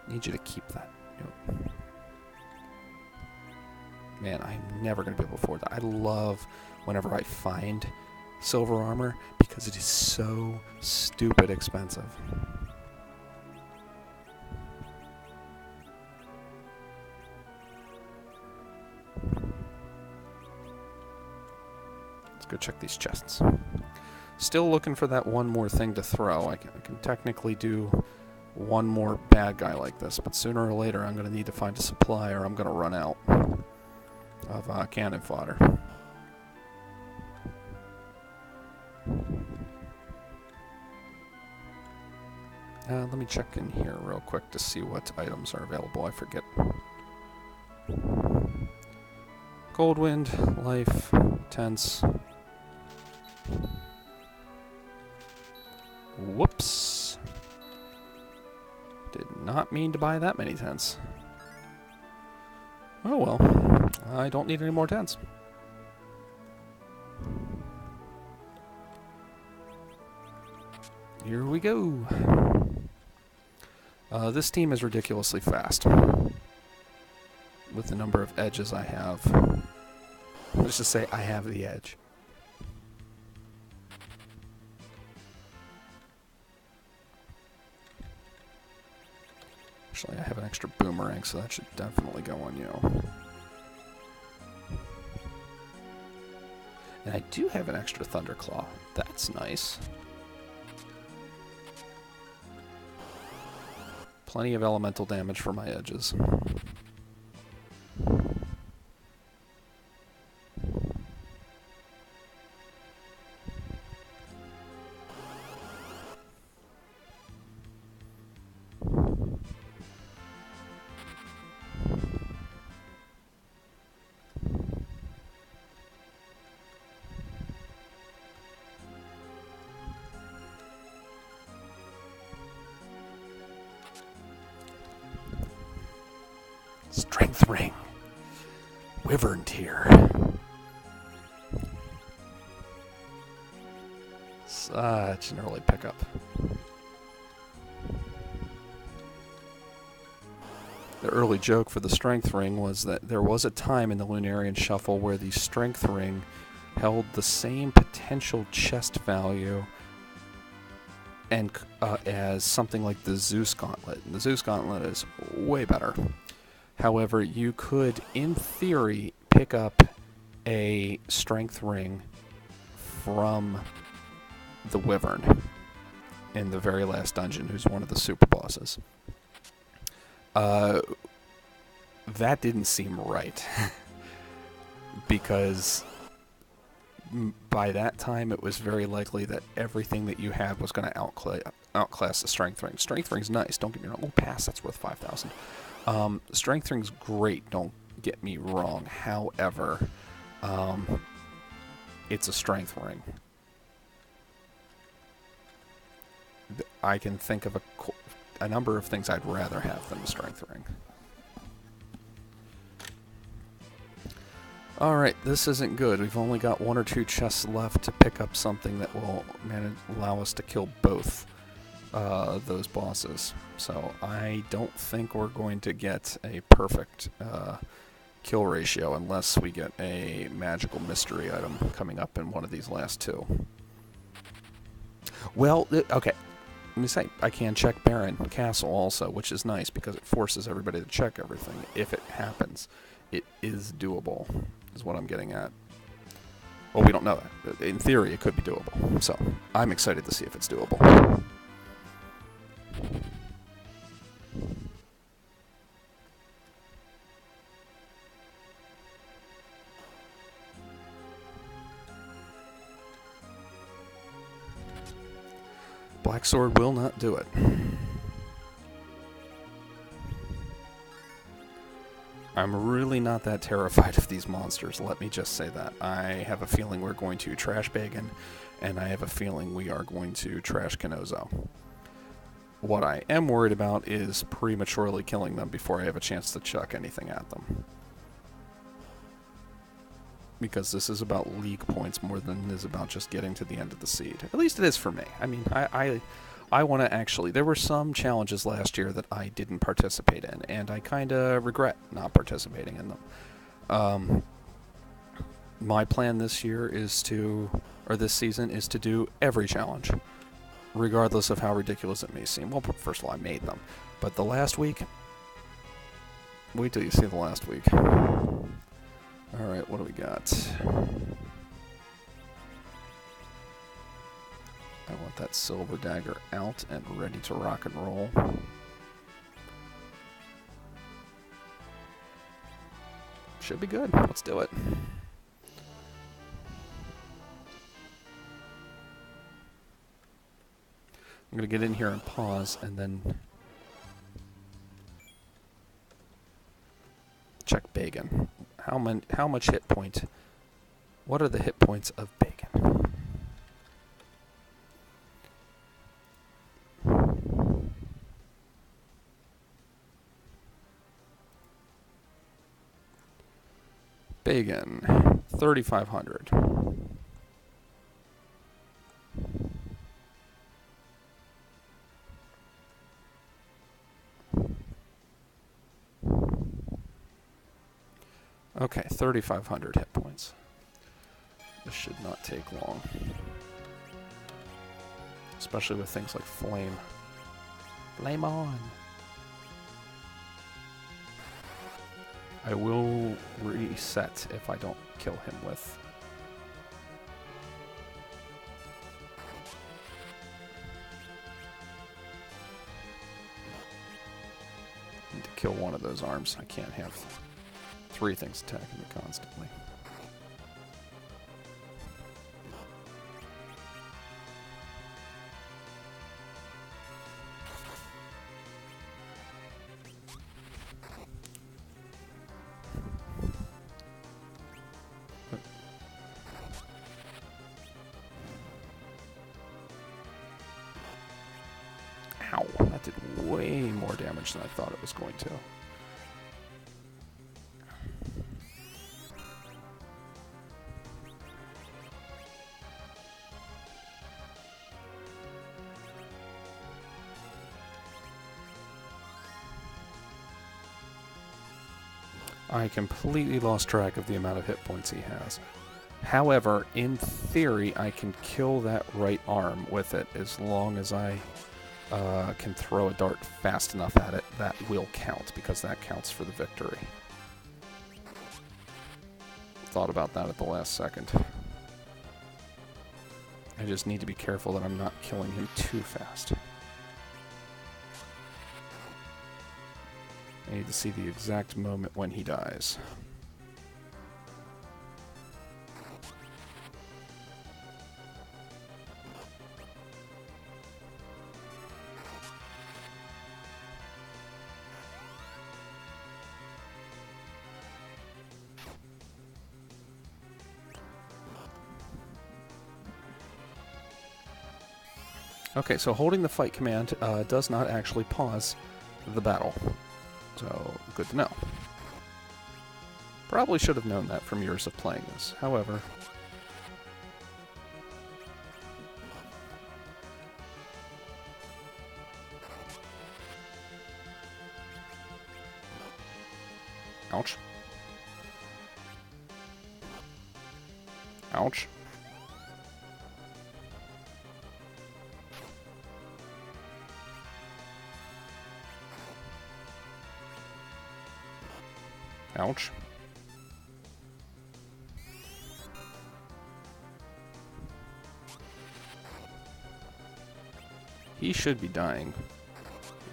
I need you to keep that. Yep. Man, I'm never going to be able to afford that. I love whenever I find silver armor because it is so stupid expensive. Let's go check these chests. Still looking for that one more thing to throw. I can technically do one more bad guy like this, but sooner or later I'm going to need to find a supply or I'm going to run out of cannon fodder. Let me check in here real quick to see what items are available. I forget. Goldwind, life, tents. Whoops. Did not mean to buy that many tents. Oh well. I don't need any more tents. Here we go. This team is ridiculously fast. With the number of edges I have. Let's just say I have the edge. Actually, I have an extra boomerang, so that should definitely go on you. And I do have an extra Thunderclaw. That's nice. Plenty of elemental damage for my edges. Strength ring. Wyvern tier. Such an early pickup. The early joke for the strength ring was that there was a time in the Lunarian shuffle where the strength ring held the same potential chest value and as something like the Zeus Gauntlet. And the Zeus Gauntlet is way better. However, you could, in theory, pick up a strength ring from the Wyvern in the very last dungeon, who's one of the super bosses. That didn't seem right. Because by that time, it was very likely that everything that you had was going to outclass the strength ring. Strength ring's nice, don't get me wrong. Oh, pass, that's worth 5,000. Strength ring's great, don't get me wrong. However, it's a strength ring. I can think of a number of things I'd rather have than a strength ring. Alright, this isn't good. We've only got 1 or 2 chests left to pick up something that will allow us to kill both those bosses. So I don't think we're going to get a perfect kill ratio unless we get a magical mystery item coming up in one of these last 2. Well, okay. Let me say, I can check Baron Castle also, which is nice because it forces everybody to check everything. If it happens, it is doable, is what I'm getting at. Well, we don't know that. In theory, it could be doable. So, I'm excited to see if it's doable. Black Sword will not do it. I'm really not that terrified of these monsters, let me just say that. I have a feeling we're going to trash Bagan, and I have a feeling we are going to trash Kenozo. What I am worried about is prematurely killing them before I have a chance to chuck anything at them. Because this is about league points more than it is about just getting to the end of the seed. At least it is for me. I mean, I want to actually... There were some challenges last year that I didn't participate in, and I kind of regret not participating in them. My plan this year is to... or this season is to do every challenge, regardless of how ridiculous it may seem. Well, first of all, I made them. But the last week... Wait till you see the last week. Alright, what do we got? I want that silver dagger out and ready to rock and roll. Should be good. Let's do it. I'm going to get in here and pause and then check Bagan. How much hit point? What are the hit points of Bagan? Bagan, 3,500. Okay, 3,500 hit points. This should not take long. Especially with things like Flame. Flame on! I will reset if I don't kill him with... I need to kill one of those arms. I can't have 3 things attacking me constantly. Ow, that did way more damage than I thought it was going to. I completely lost track of the amount of hit points he has. However, in theory, I can kill that right arm with it as long as I can throw a dart fast enough at it. That will count, because that counts for the victory. Thought about that at the last second. I just need to be careful that I'm not killing him too fast. I need to see the exact moment when he dies. Okay, so holding the fight command does not actually pause the battle. So, good to know. Probably should have known that from years of playing this. However... Ouch. Ouch. Ouch. He should be dying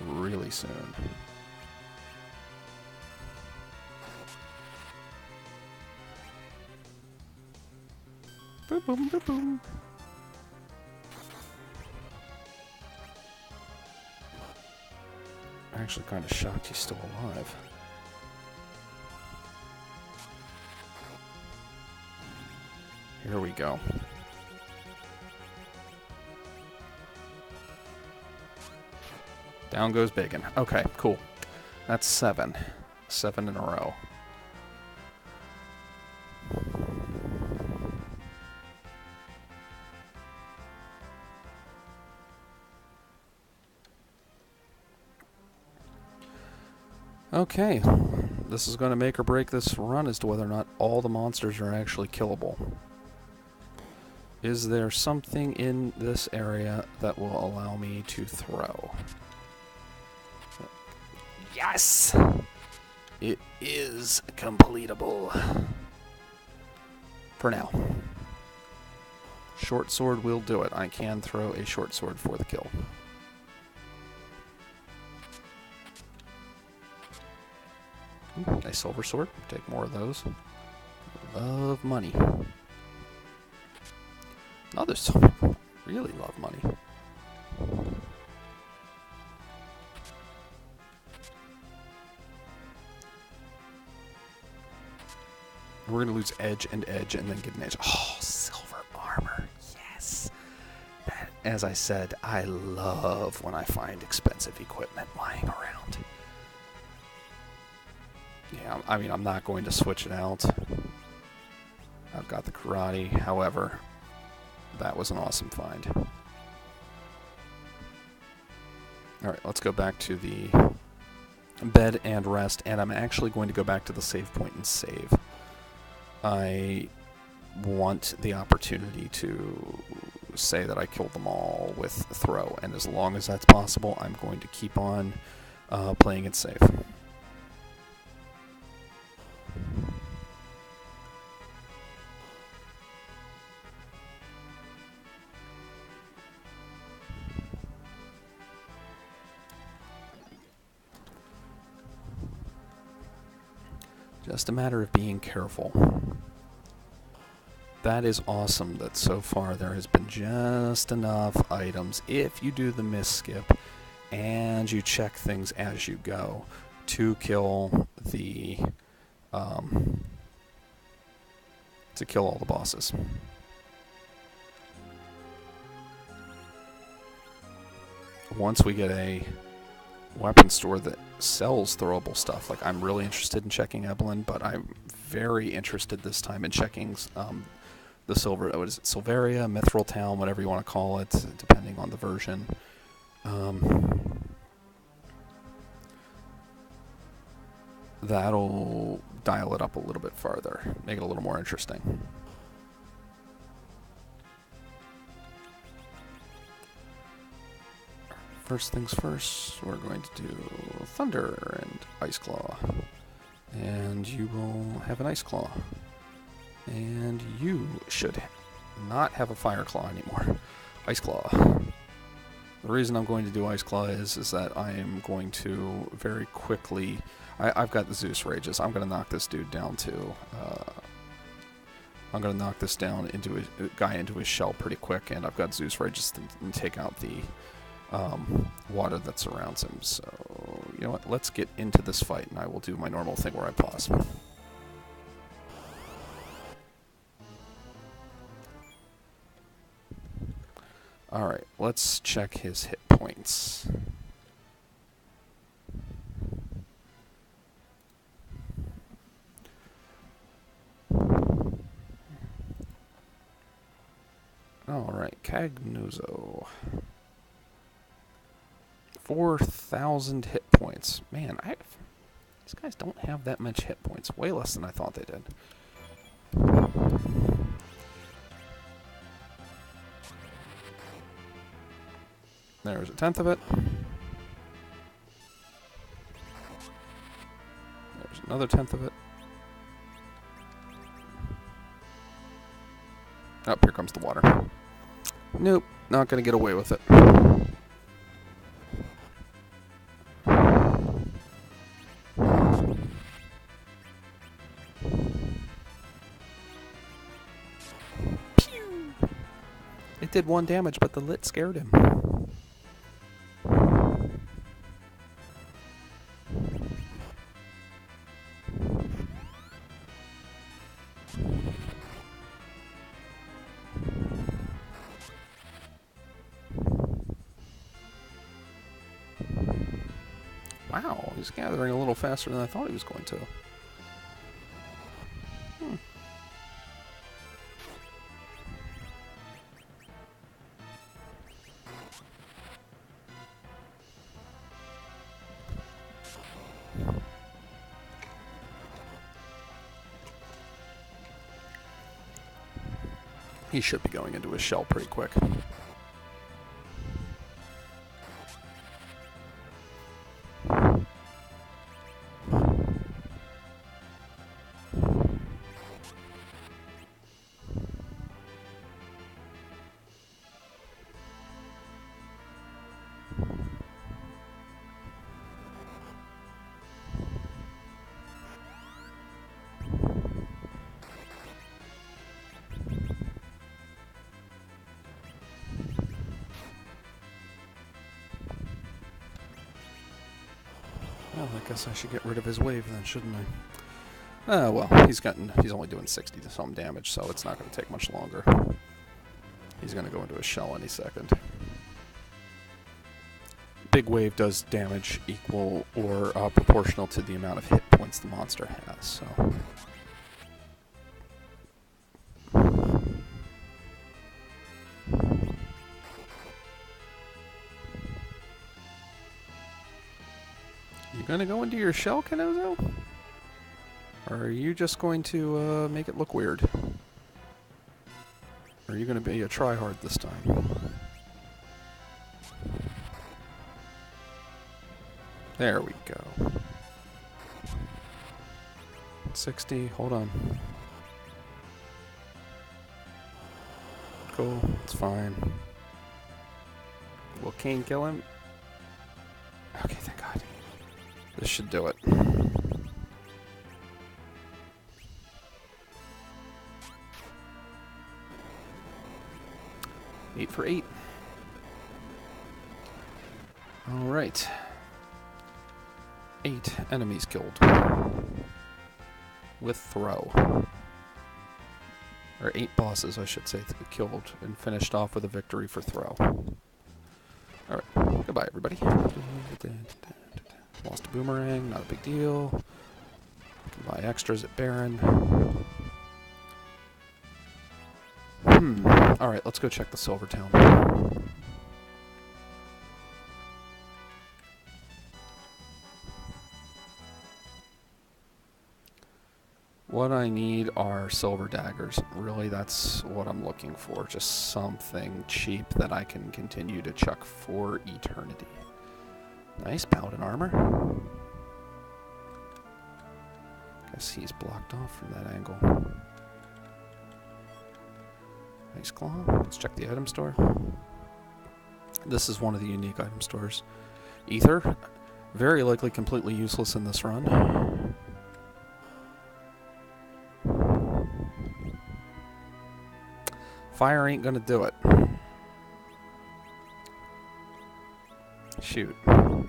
really soon. Boom, boom, boom, boom. I'm actually kind of shocked he's still alive. Here we go. Down goes Bacon. Okay, cool. That's 7. 7 in a row. Okay. This is going to make or break this run as to whether or not all the monsters are actually killable. Is there something in this area that will allow me to throw? Yes! It is completable. For now. Short sword will do it. I can throw a short sword for the kill. Ooh, a silver sword. Take more of those. Love money. Others really love money. We're going to lose edge and edge and then get an edge. Oh, silver armor. Yes. That, as I said, I love when I find expensive equipment lying around. Yeah, I mean, I'm not going to switch it out. I've got the karate. However, that was an awesome find. Alright, let's go back to the bed and rest, and I'm actually going to go back to the save point and save. I want the opportunity to say that I killed them all with a throw, and as long as that's possible, I'm going to keep on playing it safe. Just a matter of being careful. That is awesome that so far there has been just enough items, if you do the miss skip and you check things as you go, to kill the to kill all the bosses. Once we get a weapon store that sells throwable stuff, like, I'm really interested in checking Evelyn, but I'm very interested this time in checking the silver, what is it, Silveria, Mithril Town, whatever you want to call it, depending on the version. That'll dial it up a little bit farther, make it a little more interesting. First things first, we're going to do Thunder and Ice Claw. And you will have an Ice Claw. And you should not have a Fire Claw anymore. Ice Claw. The reason I'm going to do Ice Claw is that I am going to very quickly... I've got the Zeus Rages. I'm going to knock this dude down to... I'm going to knock this down into a guy into his shell pretty quick, and I've got Zeus Rages to take out the water that surrounds him. So, you know what? Let's get into this fight, and I will do my normal thing where I pause. Alright, let's check his hit points. Alright, Cagnozo. 4,000 hit points. Man, these guys don't have that much hit points. Way less than I thought they did. There's a tenth of it. There's another tenth of it. Oh, here comes the water. Nope, not gonna get away with it. Pew! It did 1 damage, but the lit scared him. Wow, he's gathering a little faster than I thought he was going to. He should be going into his shell pretty quick. Well, I guess I should get rid of his wave then, shouldn't I? Well, he's only doing 60 to some damage, so it's not going to take much longer. He's going to go into a shell any second. Big wave does damage equal or proportional to the amount of hit points the monster has, so... You gonna go into your shell, Canozo? Or are you just going to make it look weird? Or are you gonna be a tryhard this time? There we go. 60, hold on. Cool, it's fine. Will Kane kill him? Okay, thank God. This should do it. 8 for 8. Alright. 8 enemies killed. With throw. Or 8 bosses, I should say, killed and finished off with a victory for throw. Alright, goodbye everybody. Lost a boomerang, not a big deal. Can buy extras at Baron. Alright, let's go check the Silver Town. What I need are silver daggers. Really, that's what I'm looking for. Just something cheap that I can continue to chuck for eternity. Nice paladin armor. Guess he's blocked off from that angle. Nice claw. Let's check the item store. This is one of the unique item stores. Ether. Very likely completely useless in this run. Fire ain't gonna do it. Shoot. I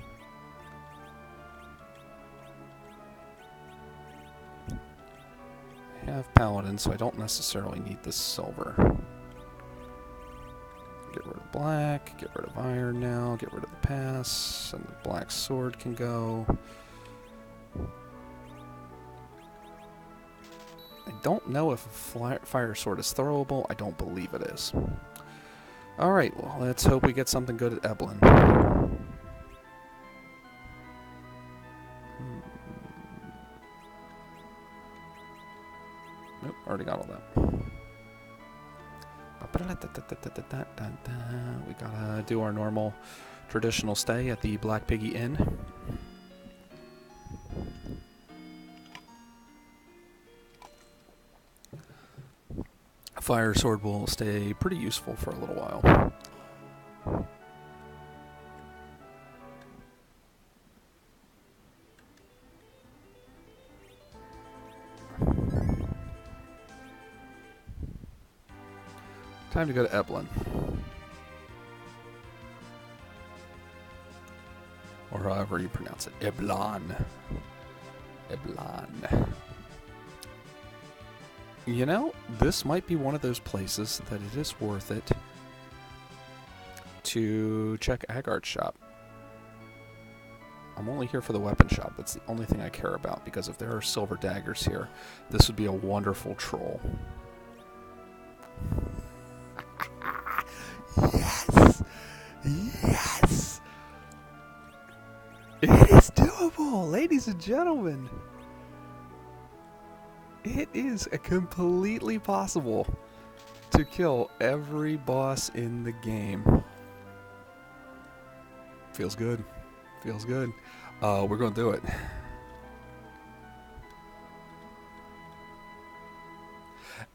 have paladin, so I don't necessarily need this silver. Get rid of black, get rid of iron now, get rid of the pass, and the black sword can go. I don't know if a fire sword is throwable. I don't believe it is. Alright, well, let's hope we get something good at Eblin. Nope, already got all that. We gotta do our normal traditional stay at the Black Piggy Inn. Fire sword will stay pretty useful for a little while. Time to go to Eblin. Or however you pronounce it. Eblon. Eblon. You know, this might be one of those places that it is worth it to check Agart's shop. I'm only here for the weapon shop. That's the only thing I care about, because if there are silver daggers here, this would be a wonderful troll. Yes! Yes! It is doable, ladies and gentlemen! It is completely possible to kill every boss in the game. Feels good. Feels good. We're going to do it.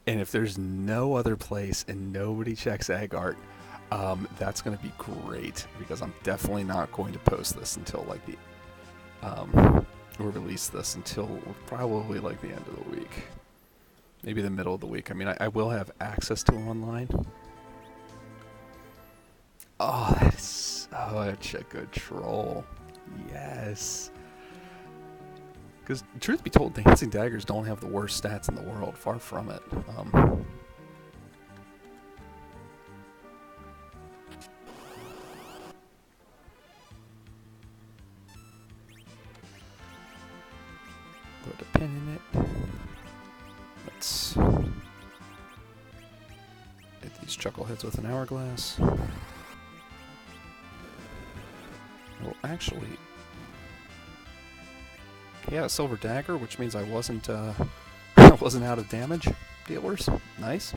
And if there's no other place and nobody checks Agart, that's going to be great, because I'm definitely not going to post this until like the or release this until probably like the end of the week, maybe the middle of the week. I mean, I will have access to him online. Oh, that's such a good troll. Yes. Because truth be told, dancing daggers don't have the worst stats in the world. Far from it. Put a pin in it. Let's hit these chuckleheads with an hourglass. Well, actually, he had a silver dagger, which means I wasn't I wasn't out of damage dealers. Nice.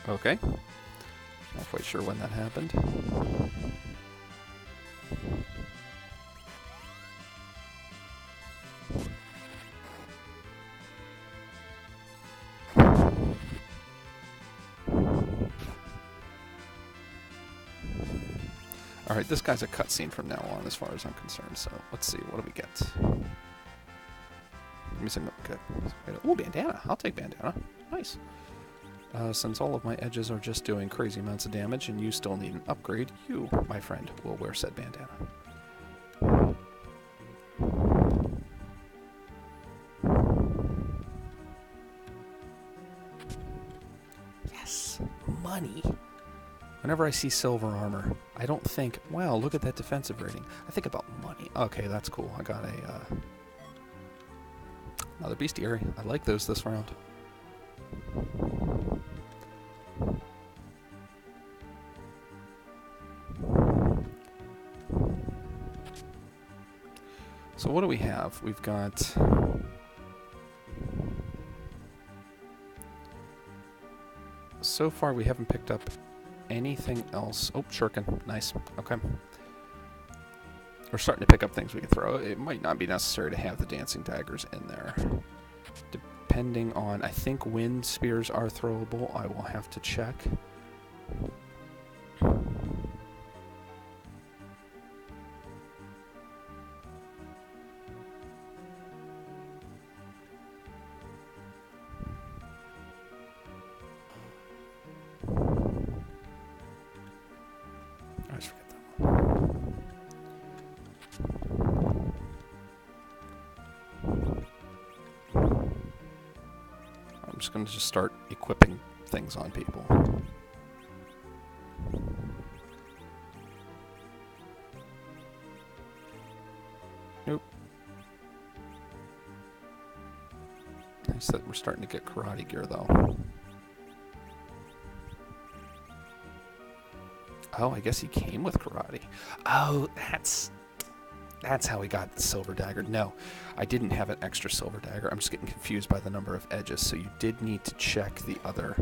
Okay. Not quite sure when that happened. Alright, this guy's a cutscene from now on as far as I'm concerned, so let's see, what do we get? Missing, okay. Oh, bandana. I'll take bandana. Nice. Since all of my edges are just doing crazy amounts of damage and you still need an upgrade, you, my friend, will wear said bandana. Yes, money. Whenever I see silver armor, I don't think, wow, look at that defensive rating. I think about money. Okay, that's cool. I got another bestiary. I like those this round. So what do we have? We've got so far we haven't picked up anything else. Oh, shuriken. Nice. Okay. We're starting to pick up things we can throw. It might not be necessary to have the dancing daggers in there. Depending on... I think wind spears are throwable. I will have to check. I just forget that one. I'm just going to start equipping things on people. Nope. Nice that we're starting to get karate gear, though. Oh, I guess he came with karate. Oh, that's how he got the silver dagger. No, I didn't have an extra silver dagger. I'm just getting confused by the number of edges. So you did need to check the other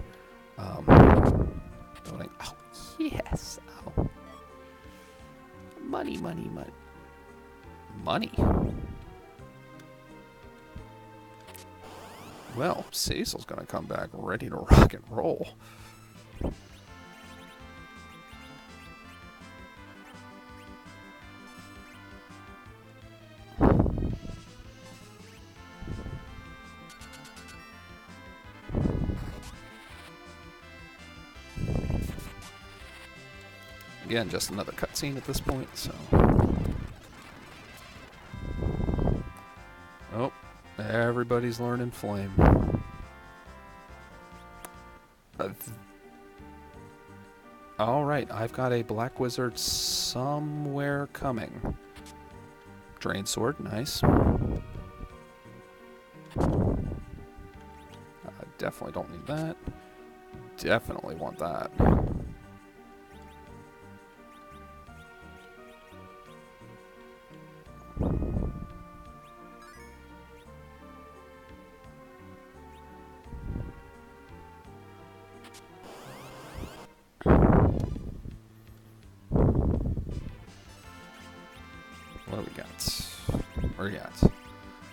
building. Oh, yes. Oh. Money, money, money. Money. Well, Cecil's going to come back ready to rock and roll. Again, just another cutscene at this point, so... Oh, everybody's learning flame. Alright, I've got a black wizard somewhere coming. Drain sword, nice. Definitely don't need that. Definitely want that. What do we got? Where are you at?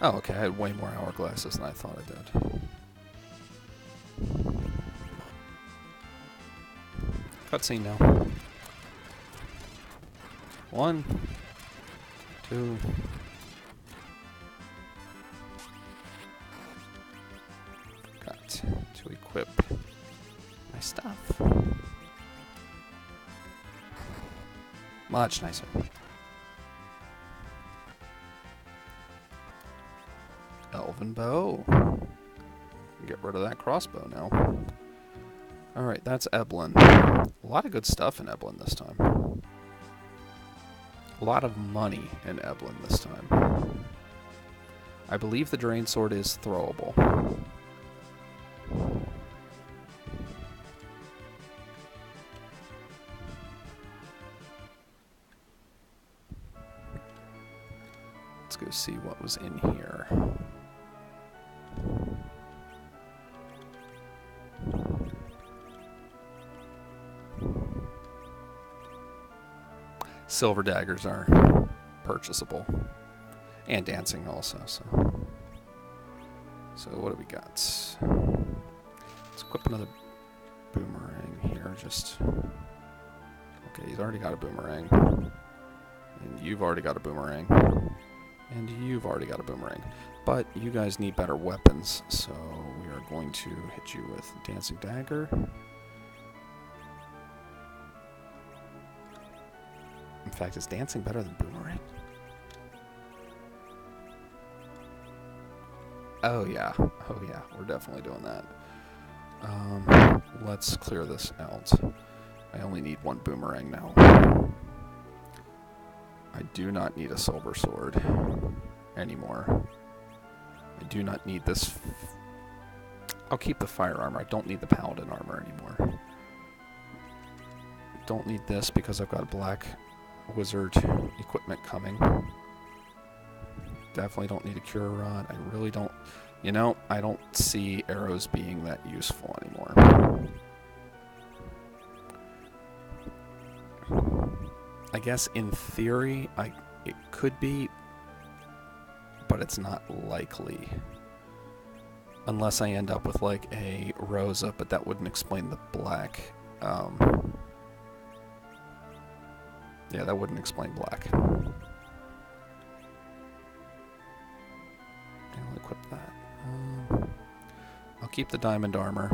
Oh, okay, I had way more hourglasses than I thought I did. Cutscene now. 1, 2. Got to equip my stuff. Much nicer. Elven bow. Get rid of that crossbow now. Alright, that's Eblin. A lot of good stuff in Eblin this time. A lot of money in Eblin this time. I believe the Drain Sword is throwable. Let's go see what was in here. Silver daggers are purchasable. And dancing also, so what do we got? Let's equip another boomerang here, just... Okay, he's already got a boomerang. And you've already got a boomerang. And you've already got a boomerang. But you guys need better weapons, so we are going to hit you with Dancing Dagger. In fact, is dancing better than boomerang? Oh yeah, we're definitely doing that. Let's clear this out. I only need one boomerang now. I do not need a silver sword anymore. I do not need this. I'll keep the fire armor. I don't need the paladin armor anymore. Don't need this because I've got a black wizard equipment coming. Definitely don't need a cure rod. I really don't. You know, I don't see arrows being that useful anymore. I guess in theory, it could be, but it's not likely. Unless I end up with like a Rosa, but that wouldn't explain the black. Yeah, that wouldn't explain black. I'll equip that. I'll keep the diamond armor.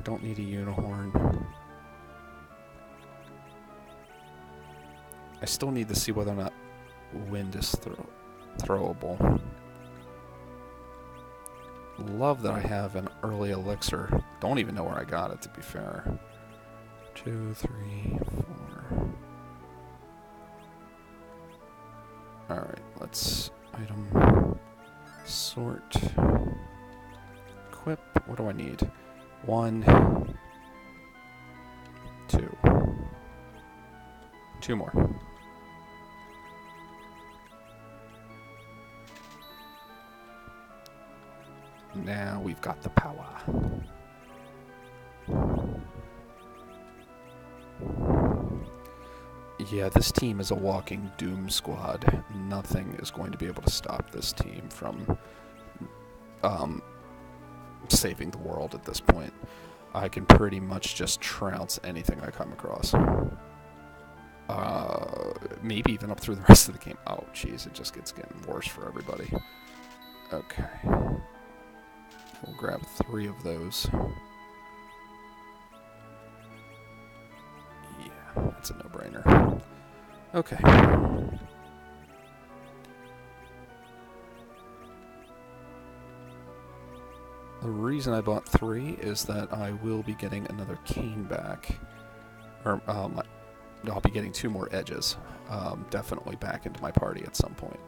Don't need a unicorn. I still need to see whether or not wind is throwable. Love that I have an early elixir. Don't even know where I got it, to be fair. 2, 3, 4. Alright, let's item sort. Equip. What do I need? 1, 2. 2 more. Now we've got the power. Yeah, this team is a walking doom squad. Nothing is going to be able to stop this team from saving the world at this point. I can pretty much just trounce anything I come across. Maybe even up through the rest of the game. Oh, jeez, it just gets getting worse for everybody. Okay. We'll grab 3 of those. Yeah, that's a no-brainer. Okay. The reason I bought 3 is that I will be getting another cane back. Or, I'll be getting 2 more edges. Definitely back into my party at some point.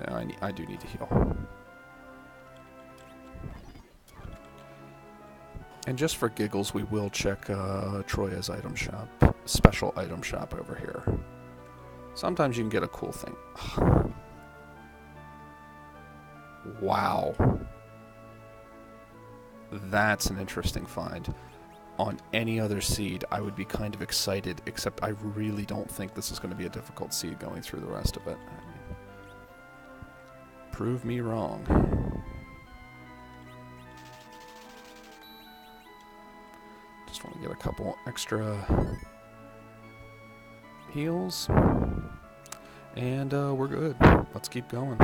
No, I do need to heal. And just for giggles, we will check Troya's item shop, special item shop over here. Sometimes you can get a cool thing. Wow. That's an interesting find. On any other seed, I would be kind of excited, except I really don't think this is going to be a difficult seed going through the rest of it. Prove me wrong. Just want to get a couple extra heals. And we're good. Let's keep going.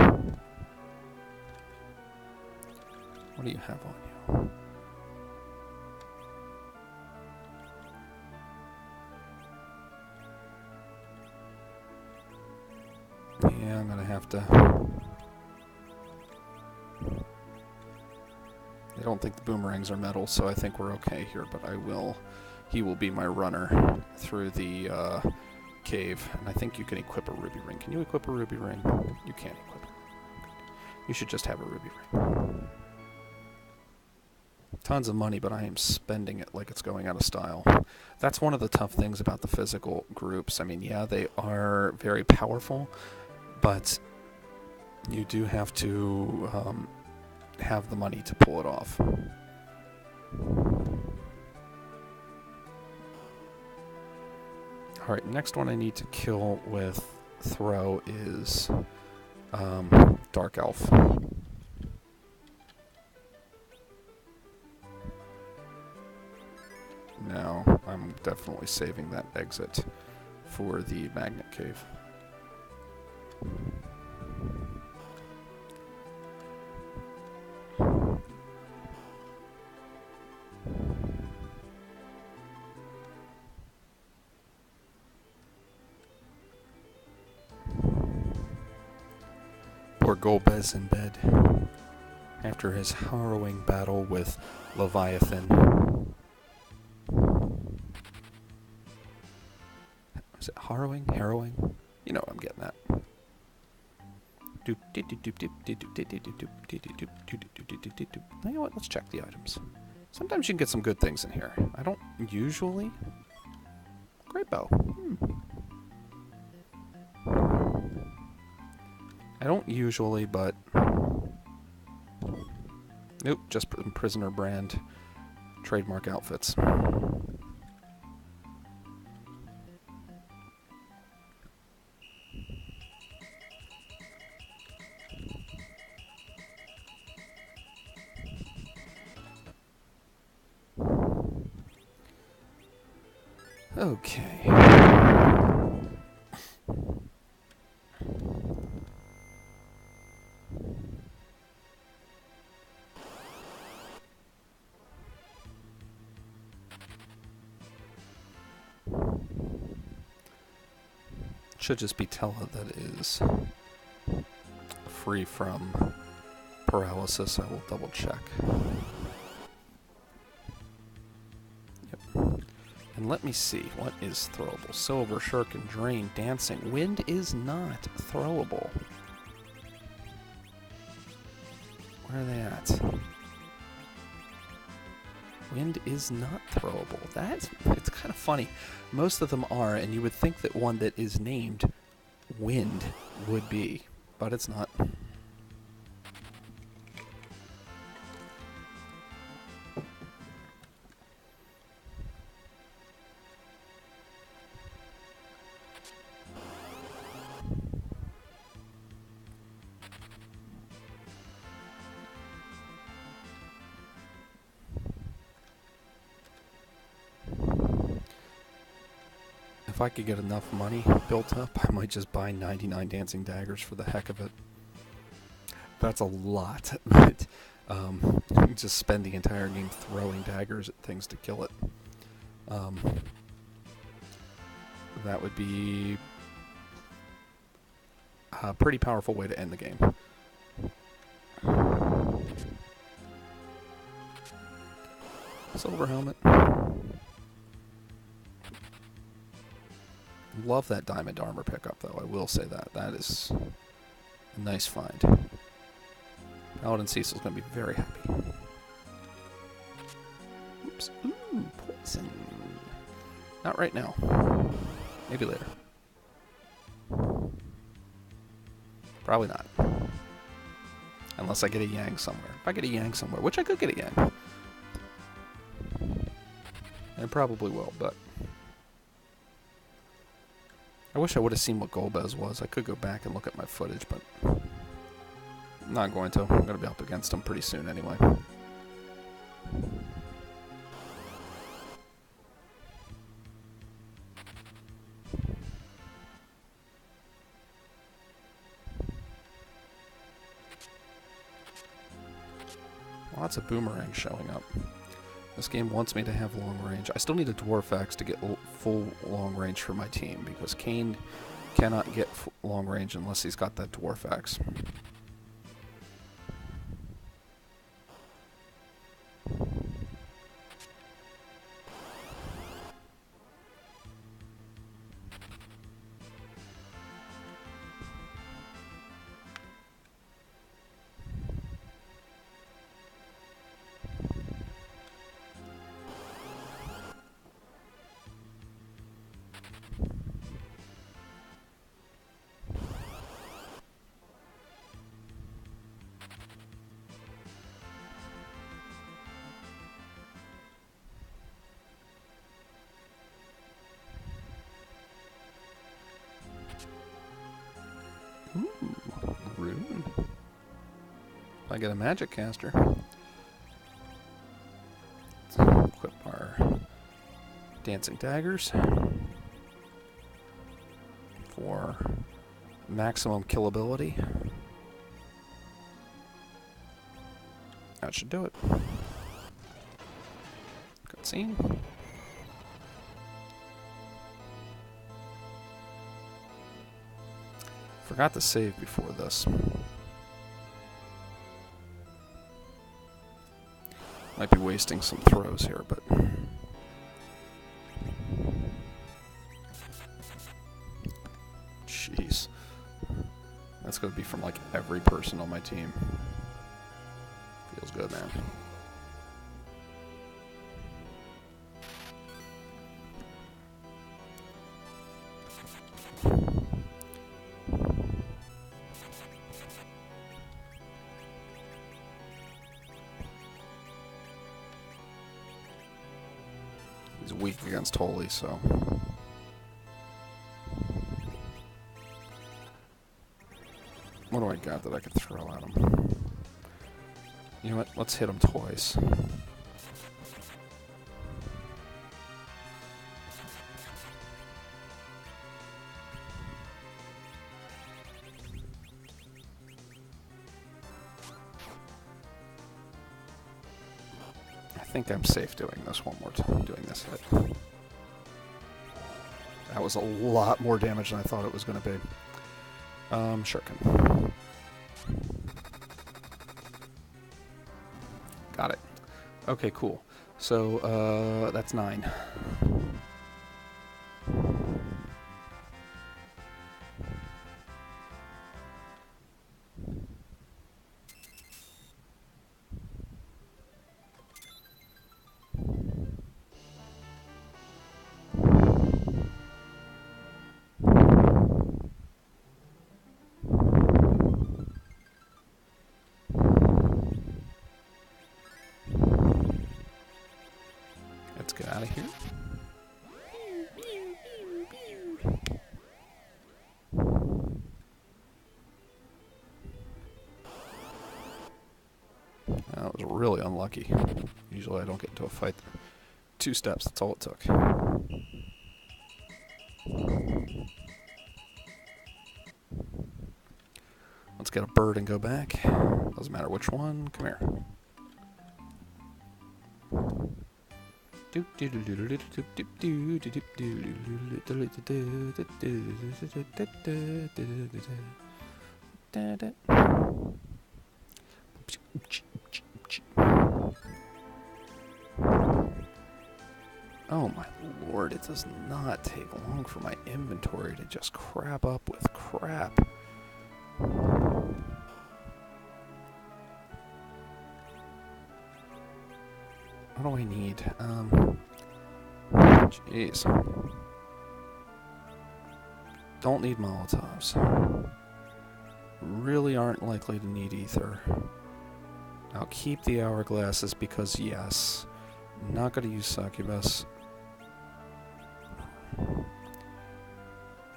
What do you have on you? Yeah, I'm gonna have to... I don't think the boomerangs are metal, so I think we're okay here, but he will be my runner through the cave, and I think you can equip a ruby ring. Can you equip a ruby ring? You can't equip it. You should just have a ruby ring. Tons of money, but I am spending it like it's going out of style. That's one of the tough things about the physical groups. I mean, yeah, they are very powerful, but you do have to have the money to pull it off. Alright, next one I need to kill with throw is Dark Elf. Now, I'm definitely saving that exit for the magnet cave. Poor Golbez in bed after his harrowing battle with Leviathan. Is it harrowing? Harrowing? You know what I'm getting at. You know what? Let's check the items. Sometimes you can get some good things in here. I don't usually. Great bow. I don't usually, but... Nope, just prisoner brand. trademark outfits. Okay. Should just be Tella that is free from paralysis. I will double check. Yep. And let me see, what is throwable? Silver, Shuriken, Drain, Dancing. Wind is not throwable. Where are they at? Wind is not throwable. It's kind of funny. Most of them are, and you would think that one that is named Wind would be, but it's not. If I could get enough money built up, I might just buy 99 dancing daggers for the heck of it. That's a lot, but just spend the entire game throwing daggers at things to kill it. That would be a pretty powerful way to end the game. Silver helmet. Love that diamond armor pickup, though. I will say that. That is a nice find. Paladin Cecil's going to be very happy. Oops. Ooh, poison. Not right now. Maybe later. Probably not. Unless I get a Yang somewhere. If I get a Yang somewhere, which I could get a Yang. I probably will, but... I wish I would have seen what Golbez was. I could go back and look at my footage, but I'm not going to. I'm going to be up against him pretty soon anyway. Lots of boomerangs showing up. This game wants me to have long range. I still need a Dwarf Axe to get full long range for my team, because Kane cannot get long range unless he's got that Dwarf Axe. Ooh, rune. If I get a magic caster, let's equip our dancing daggers for maximum killability. That should do it. Cutscene. Forgot to save before this. Might be wasting some throws here, but... Jeez. That's going to be from, like, every person on my team. Feels good, man. He's weak against Holy, so... What do I got that I could throw at him? You know what? Let's hit him twice. I think I'm safe doing this one more time, doing this hit. That was a lot more damage than I thought it was going to be. Shuriken. Got it. Okay, cool. So, that's 9. Let's get out of here. That was really unlucky. Usually I don't get into a fight. 2 steps, that's all it took. Let's get a bird and go back. Doesn't matter which one. Come here. Oh my lord, it does not take long for my inventory to just crap up with crap. What do I need? Jeez. Don't need Molotovs. Really aren't likely to need ether. I'll keep the hourglasses because yes. Not gonna use succubus.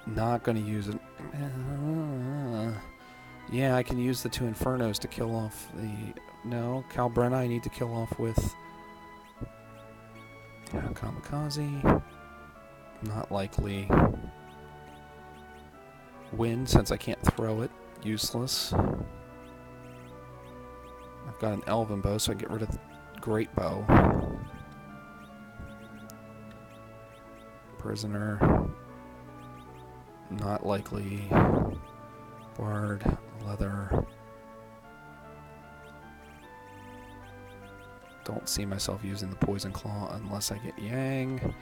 Not gonna use it. Yeah, I can use the 2 Infernos to kill off the... No, Calbrenna I need to kill off with... Kamikaze. Not likely. Wind, since I can't throw it. Useless. I've got an Elven Bow, so I get rid of the Great Bow. Prisoner. Not likely. Bard. Leather. Don't see myself using the Poison Claw unless I get Yang.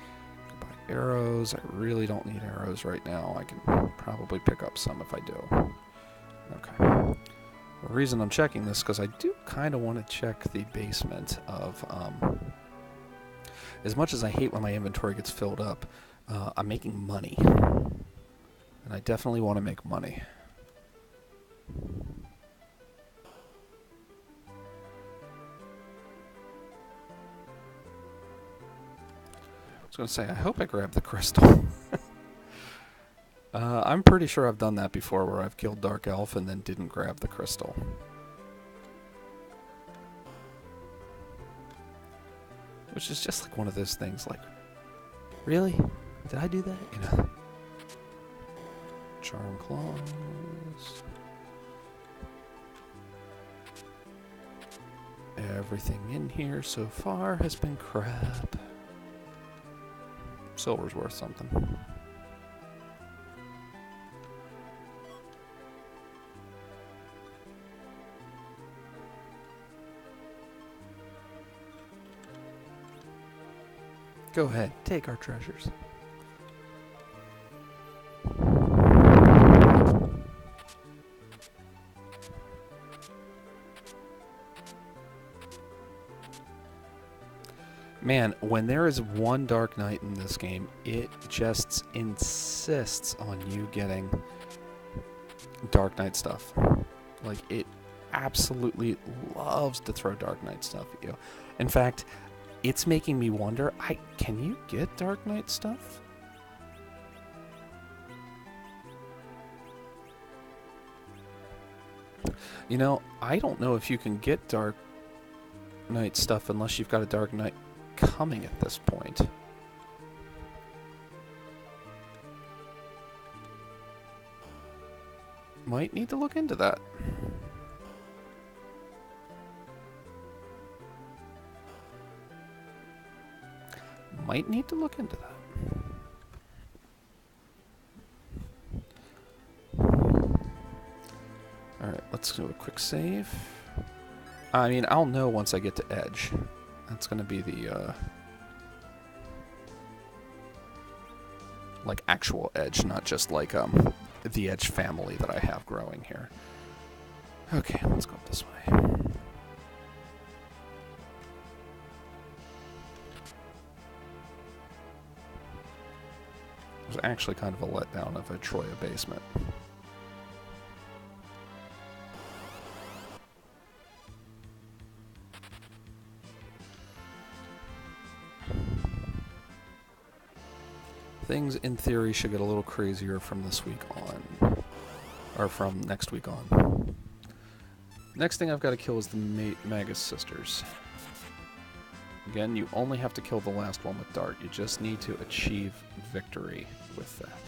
Buy arrows. I really don't need arrows right now. I can probably pick up some if I do. Okay. The reason I'm checking this is because I do kind of want to check the basement of... as much as I hate when my inventory gets filled up, I'm making money. And I definitely want to make money. I was going to say, I hope I grabbed the crystal. I'm pretty sure I've done that before, where I've killed Dark Elf and then didn't grab the crystal. Which is just like one of those things, like, really? Did I do that? You know. Charm Claws. Everything in here so far has been crap. Silver's worth something. Go ahead, take our treasures. Man, when there is one Dark Knight in this game, it just insists on you getting Dark Knight stuff. Like, it absolutely loves to throw Dark Knight stuff at you. In fact, it's making me wonder, can you get Dark Knight stuff? You know, I don't know if you can get Dark Knight stuff unless you've got a Dark Knight coming at this point. Might need to look into that. Might need to look into that. Alright, let's do a quick save. I mean, I'll know once I get to Edge. That's gonna be the, like, actual Edge, not just, like, the Edge family that I have growing here. Okay, let's go up this way. It was actually kind of a letdown of a Troya basement. Things, in theory, should get a little crazier from this week on. Or from next week on. Next thing I've got to kill is the Magus Sisters. Again, you only have to kill the last one with Dart. You just need to achieve victory with that.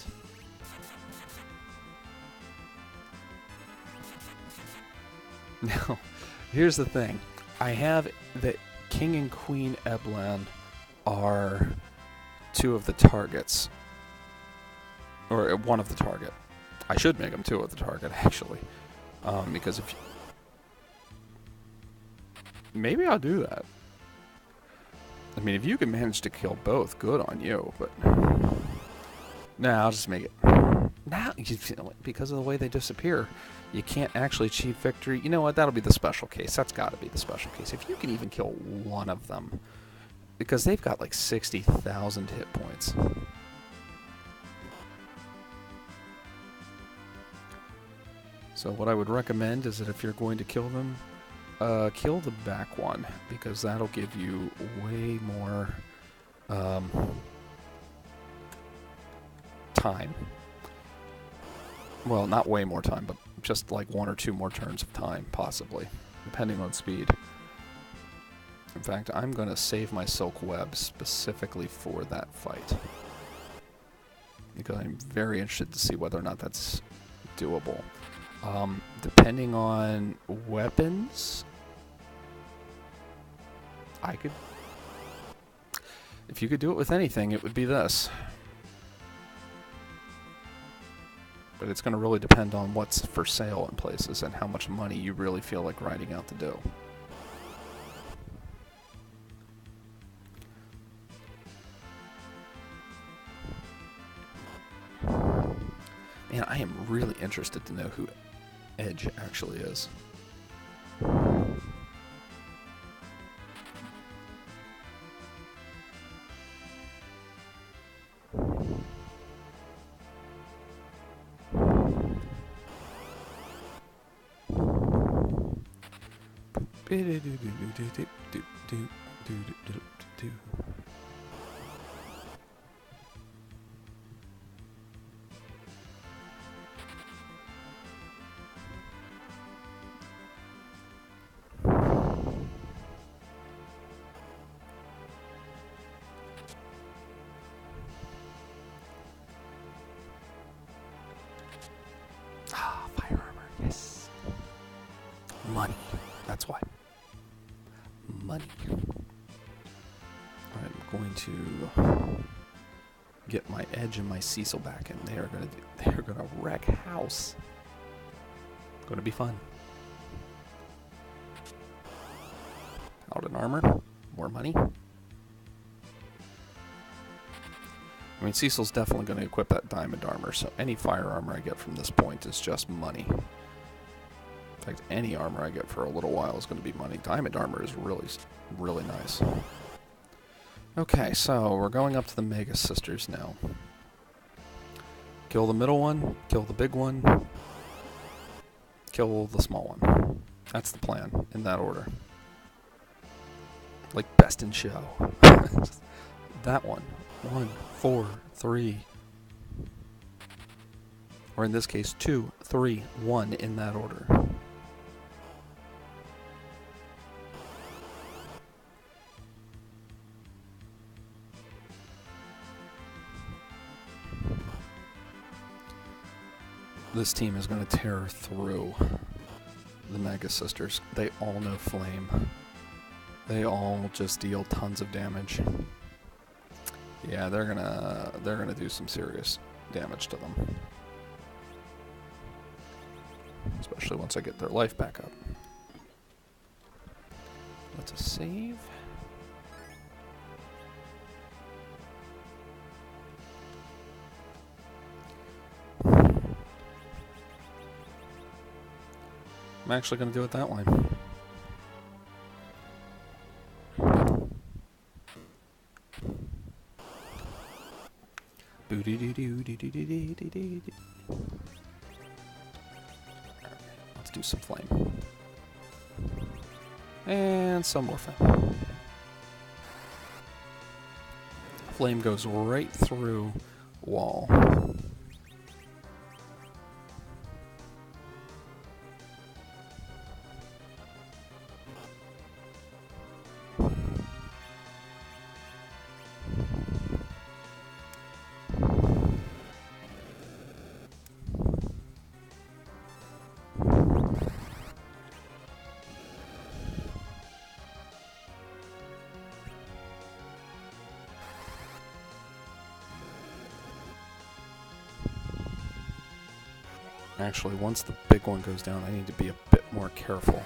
Now, here's the thing. I have that King and Queen Eblan are two of the targets. Or one of the target. I should make them two of the target, actually. Because if... Maybe I'll do that. I mean, if you can manage to kill both, good on you, but... Nah, I'll just make it. Now, because of the way they disappear, you can't actually achieve victory. You know what? That'll be the special case. That's got to be the special case. If you can even kill one of them. Because they've got like 60,000 hit points. So what I would recommend is that if you're going to kill them, kill the back one, because that'll give you way more time. Well, not way more time, but just like 1 or 2 more turns of time, possibly, depending on speed. In fact, I'm going to save my Silk Web specifically for that fight, because I'm very interested to see whether or not that's doable. Depending on weapons, I could... If you could do it with anything, it would be this. But it's going to really depend on what's for sale in places and how much money you really feel like riding out to do. Man, I am really interested to know who Edge actually is. Money. That's why. Money. I'm going to get my Edge and my Cecil back, and they're gonna wreck house. Gonna be fun. Paladin armor, more money. I mean, Cecil's definitely going to equip that diamond armor, so any fire armor I get from this point is just money. In fact, any armor I get for a little while is going to be money. Diamond armor is really, really nice. Okay, so we're going up to the Mega Sisters now. Kill the middle one, kill the big one, kill the small one. That's the plan, in that order. Like best in show. That one. 1, 4, 3. Or in this case, 2, 3, 1 in that order. This team is going to tear through the Mega Sisters. They all know Flame. They all just deal tons of damage. Yeah, they're gonna do some serious damage to them. Especially once I get their life back up. Let's save. I'm actually going to do it that way. Let's do some flame. And some more flame. Flame goes right through wall. Actually, once the big one goes down, I need to be a bit more careful.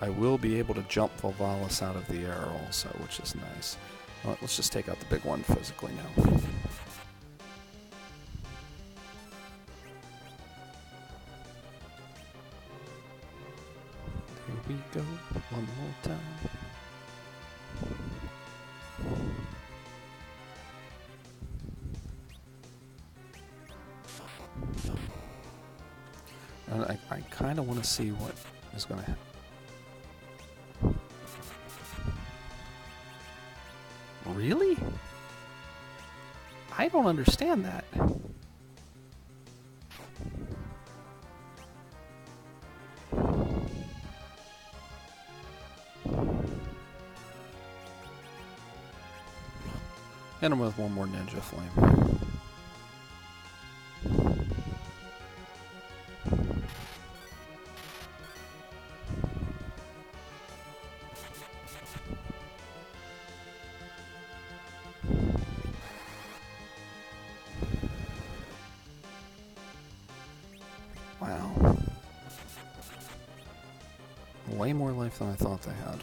I will be able to jump Volvalis out of the air also, which is nice. Well, let's just take out the big one physically now. Here we go, one more time. And I kind of want to see what is going to happen. Really? I don't understand that. Hit him with one more ninja flame. Wow. Way more life than I thought they had.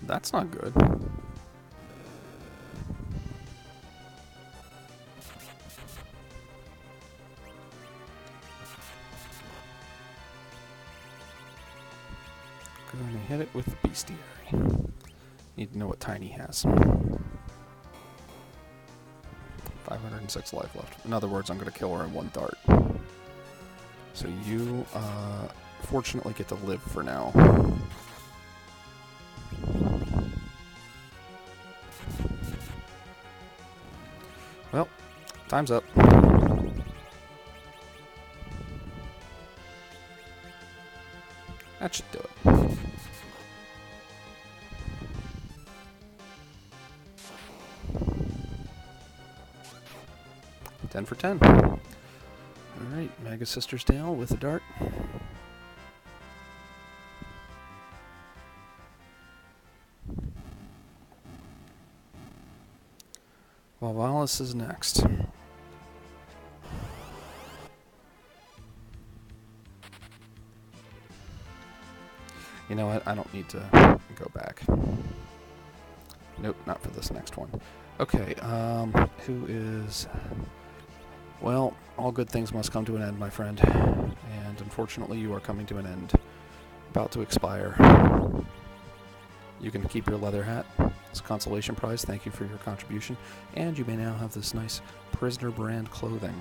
That's not good. Gonna hit it with the bestiary. Need to know what Tiny has. 506 life left. In other words, I'm going to kill her in one dart. So you, fortunately get to live for now. Well, time's up. That should do it. 10 for 10. Alright, Mega Sisters down with a dart. Volvalis is next. You know what? I don't need to go back. Nope, not for this next one. Okay, who is... Well, all good things must come to an end, my friend. And unfortunately, you are coming to an end. About to expire. You can keep your leather hat. It's a consolation prize. Thank you for your contribution. And you may now have this nice prisoner brand clothing.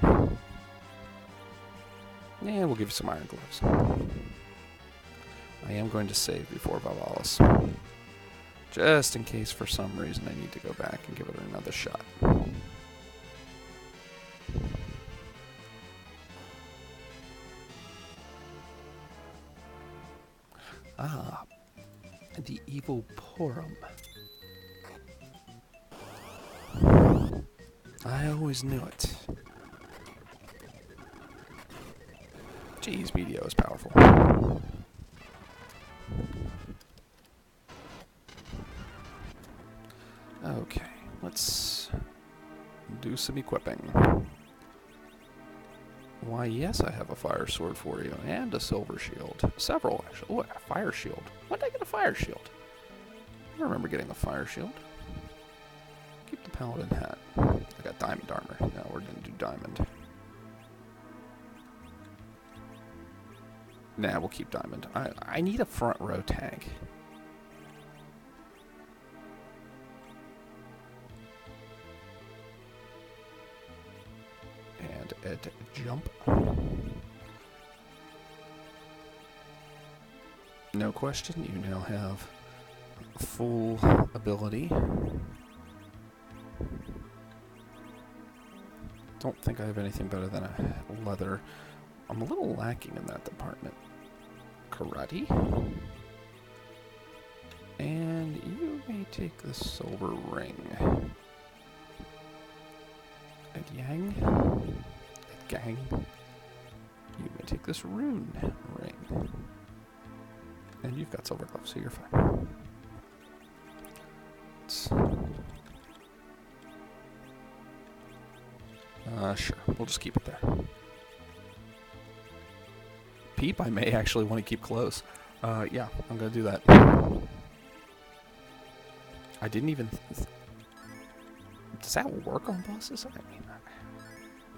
Yeah, we'll give you some iron gloves. I am going to save before Valalis, just in case for some reason I need to go back and give it another shot. Ah, the evil Porum. I always knew it. Jeez, BDO is powerful. Okay, let's do some equipping. Why, yes, I have a fire sword for you, and a silver shield. Several, actually. Oh, a fire shield. When did I get a fire shield? I remember getting a fire shield. Keep the paladin hat. I got diamond armor. No, we're going to do diamond. Nah, we'll keep diamond. I need a front row tank. And at jump. No question, you now have full ability. Don't think I have anything better than a leather. I'm a little lacking in that department. Karate. And you may take the silver ring. At Yang. At Gang. You may take this rune ring. And you've got silver gloves, so you're fine. Sure. We'll just keep it there. Peep, I may actually want to keep close. Yeah, I'm going to do that. I didn't even... Does that work on bosses? I mean,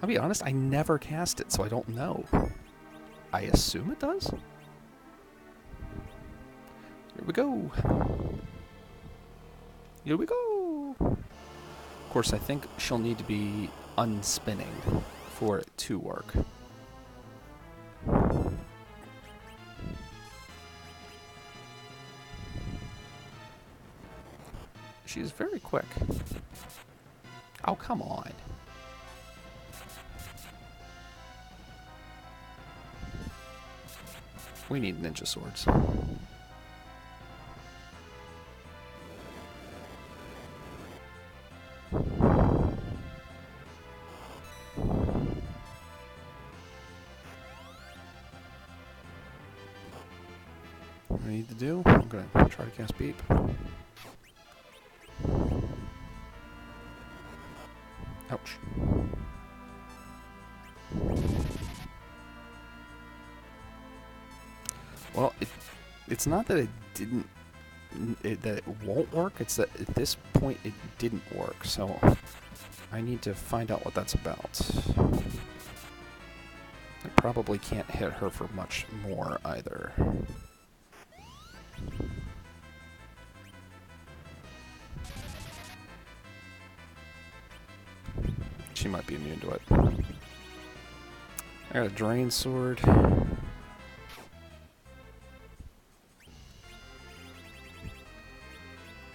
I'll be honest, I never cast it, so I don't know. I assume it does? Here we go. Here we go. Of course, I think she'll need to be unspinning for it to work. She's very quick. Oh, come on. We need ninja swords. What I need to do, I'm going to try to cast Beep. Ouch. Well, it's not that it didn't, that it won't work, it's that at this point it didn't work, so I need to find out what that's about. I probably can't hit her for much more either. She might be immune to it. I got a drain sword.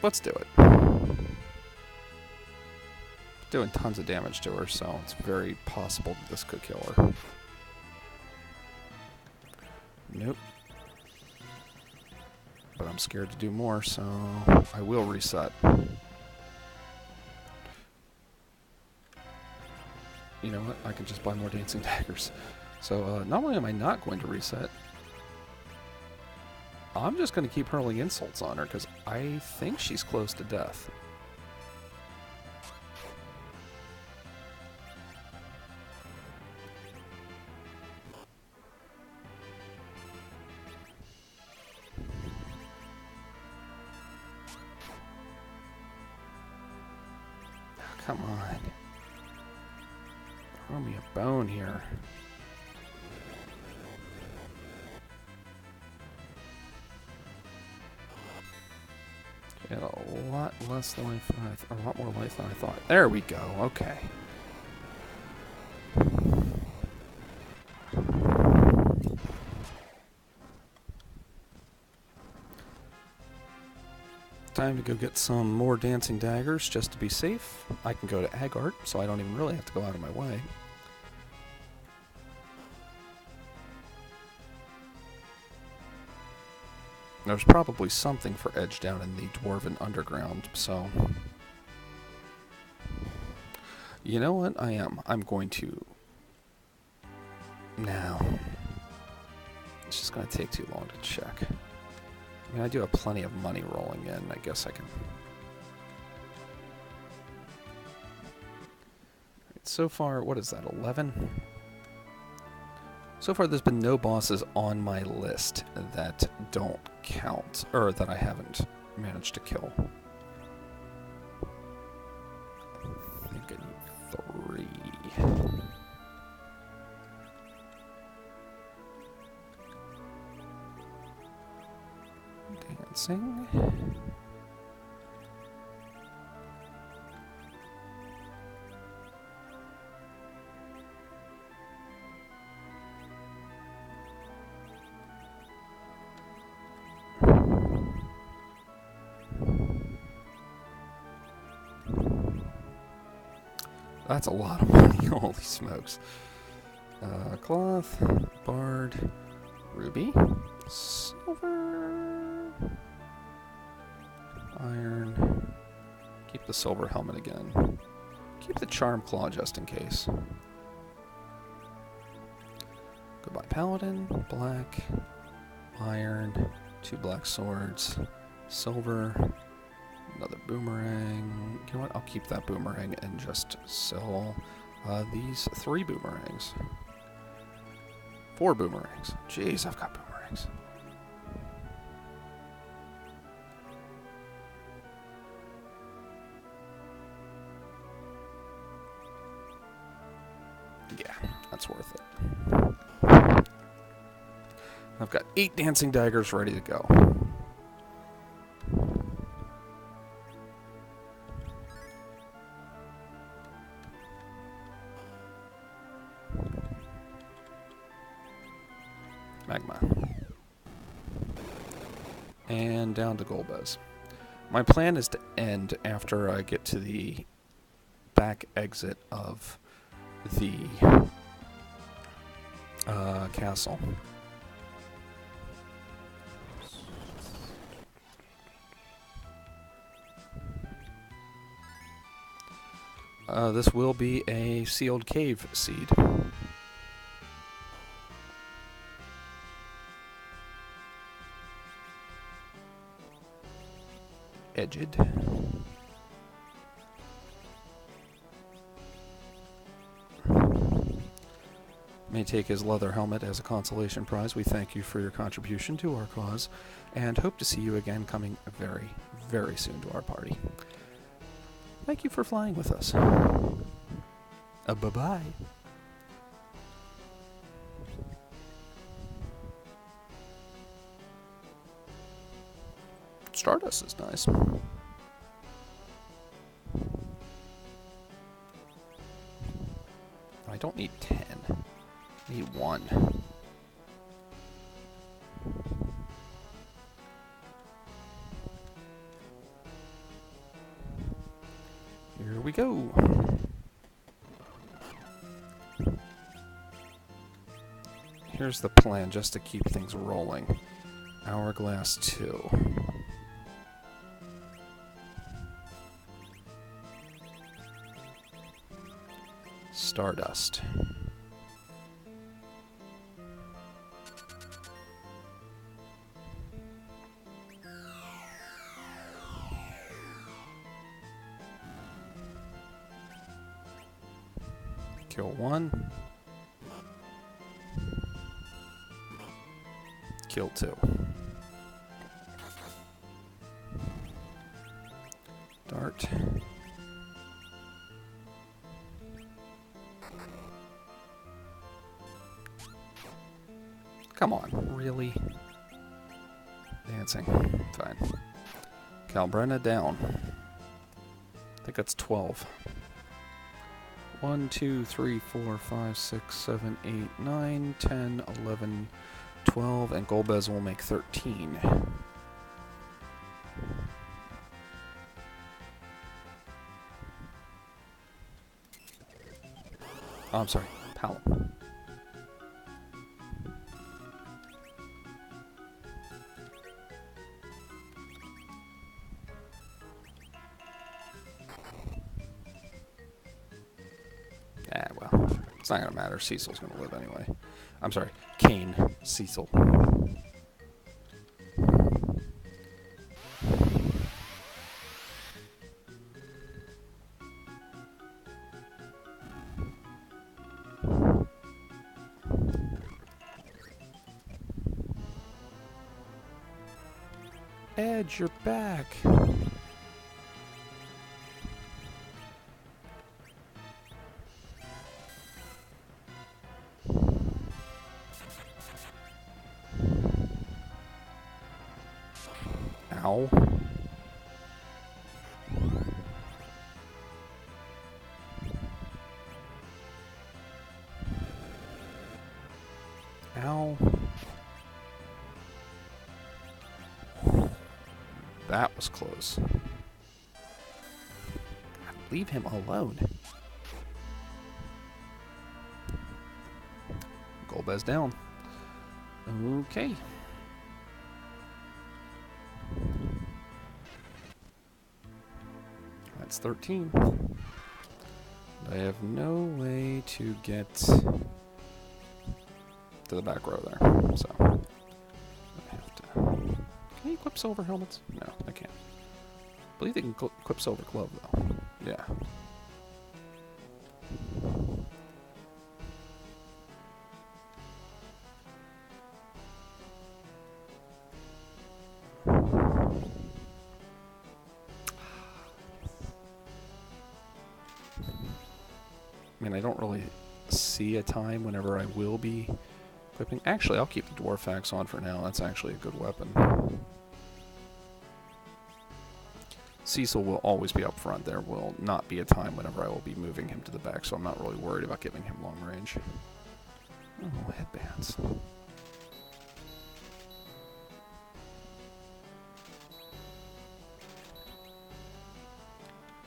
Let's do it. Doing tons of damage to her, so it's very possible that this could kill her. Nope. But I'm scared to do more, so I will reset. You know what? I can just buy more dancing daggers. So not only am I not going to reset, I'm just going to keep hurling insults on her because I think she's close to death. Oh, come on. Throw me a bone here. Get a a lot less life than a lot more life than I thought. There we go. Okay. Time to go get some more dancing daggers just to be safe. I can go to Agart, so I don't even really have to go out of my way. There's probably something for Edge down in the Dwarven Underground, so... You know what? I'm going to... Now. It's just going to take too long to check. I mean, I do have plenty of money rolling in. I guess I can... So far, what is that, 11? So far, there's been no bosses on my list that don't count, or that I haven't managed to kill. I think I need 3. Dancing. That's a lot of money, holy smokes. Cloth, bard, ruby, silver, iron. Keep the silver helmet again. Keep the charm claw just in case. Goodbye paladin, black, iron, 2 black swords, silver, another boomerang. You know what? I'll keep that boomerang and just sell these 3 boomerangs. 4 boomerangs. Jeez, I've got boomerangs. Yeah, that's worth it. I've got 8 dancing daggers ready to go. Magma. And down to Golbez. My plan is to end after I get to the back exit of the castle. This will be a sealed cave seed. Edged. May take his leather helmet as a consolation prize. We thank you for your contribution to our cause and hope to see you again coming very, very soon to our party. Thank you for flying with us. Bye-bye. Stardust is nice. I don't need 10. I need 1. Here we go. Here's the plan just to keep things rolling. Hourglass 2. Stardust. Kill 1. Kill 2. Dart. Come on, really? Dancing. Fine. Calbrenna down. I think that's 12. 1, 2, 3, 4, 5, 6, 7, 8, 9, 10, 11, 12, and Golbez will make 13. Oh, I'm sorry, Palom. Ah, well, it's not gonna matter. Cecil's gonna live anyway. I'm sorry, Kane, Cecil. Edge, you're back. Ow. Ow. That was close. God, leave him alone. Golbez down. Okay. That's 13. I have no way to get to the back row there, so I have to. Can he equip silver helmets? No, I can't. I believe they can equip silver glove though. Yeah. I mean, I don't really see a time whenever I will be equipping. Actually, I'll keep the Dwarf Axe on for now. That's actually a good weapon. Cecil will always be up front. There will not be a time whenever I will be moving him to the back, so I'm not really worried about giving him long range. Oh, headbands.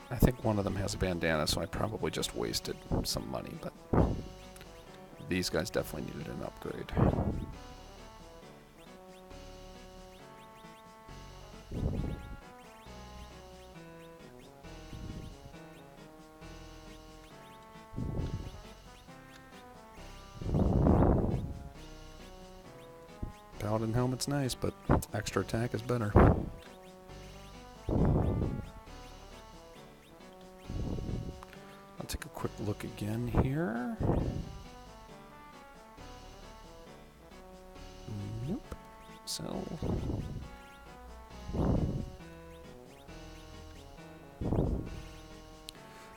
I think one of them has a bandana, so I probably just wasted some money, but these guys definitely needed an upgrade. Paladin helmet's nice, but extra attack is better. I'll take a quick look again here. Nope. So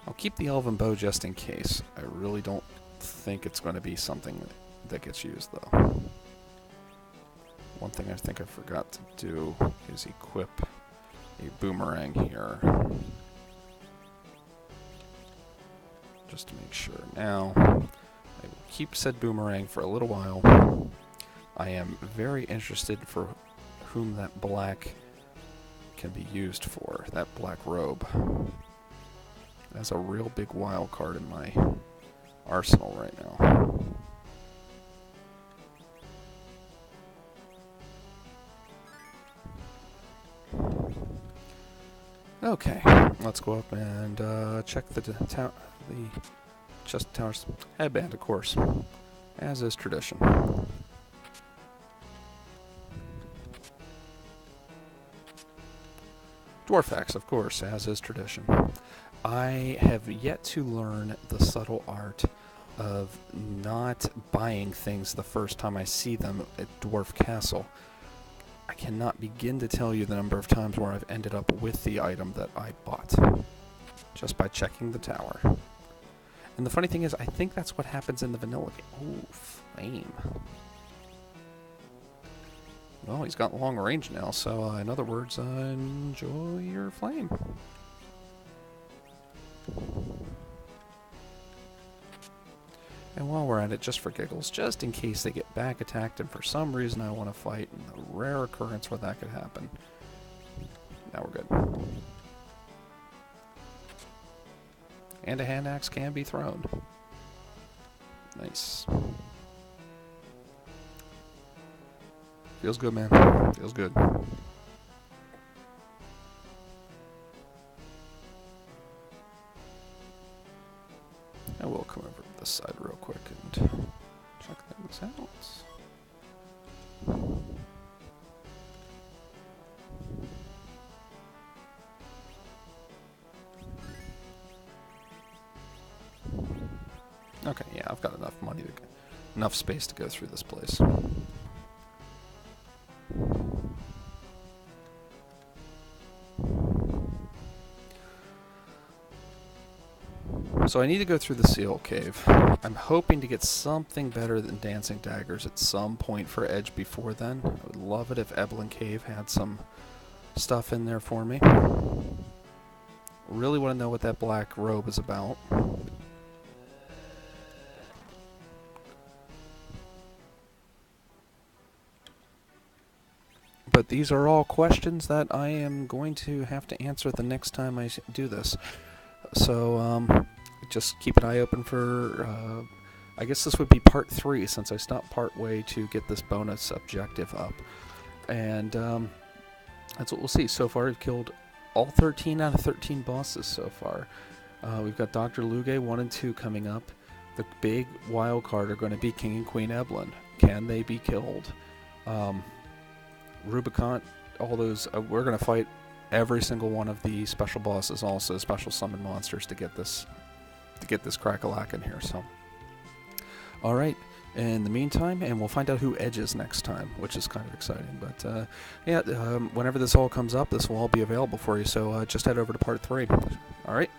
I'll keep the Elven Bow just in case. I really don't think it's going to be something that gets used, though. One thing I think I forgot to do is equip a boomerang here. Just to make sure. Now, I will keep said boomerang for a little while. I am very interested for whom that black can be used for, that black robe. That's a real big wild card in my arsenal right now. Okay, let's go up and check the chest tower's headband, of course, as is tradition. Dwarf Axe, of course, as is tradition. I have yet to learn the subtle art of not buying things the first time I see them at Dwarf Castle. I cannot begin to tell you the number of times where I've ended up with the item that I bought, just by checking the tower. And the funny thing is, I think that's what happens in the vanilla game. Ooh, flame. Well, he's got long range now, so in other words, enjoy your flame. And while we're at it, just for giggles, just in case they get back attacked and for some reason I want to fight, in the rare occurrence where that could happen. Now we're good. And a hand axe can be thrown. Nice. Feels good, man. Feels good. I will come over to this side real quick and check things out. Okay, yeah, I've got enough money to enough space to go through this place. So I need to go through the seal cave. I'm hoping to get something better than dancing daggers at some point for Edge before then. I would love it if Evelyn Cave had some stuff in there for me. Really want to know what that black robe is about. But these are all questions that I am going to have to answer the next time I do this. So, just keep an eye open for, I guess this would be part 3 since I stopped part way to get this bonus objective up. And that's what we'll see. So far, we've killed all 13 out of 13 bosses so far. We've got Dr. Luge 1 and 2 coming up. The big wild card are going to be King and Queen Evelyn. Can they be killed? Rubicon, all those, we're going to fight every single one of the special bosses, also special summon monsters to get this Crackalack in here. So, all right. In the meantime, and we'll find out who Edge is next time, which is kind of exciting. But yeah, whenever this all comes up, this will all be available for you. So just head over to part 3. All right.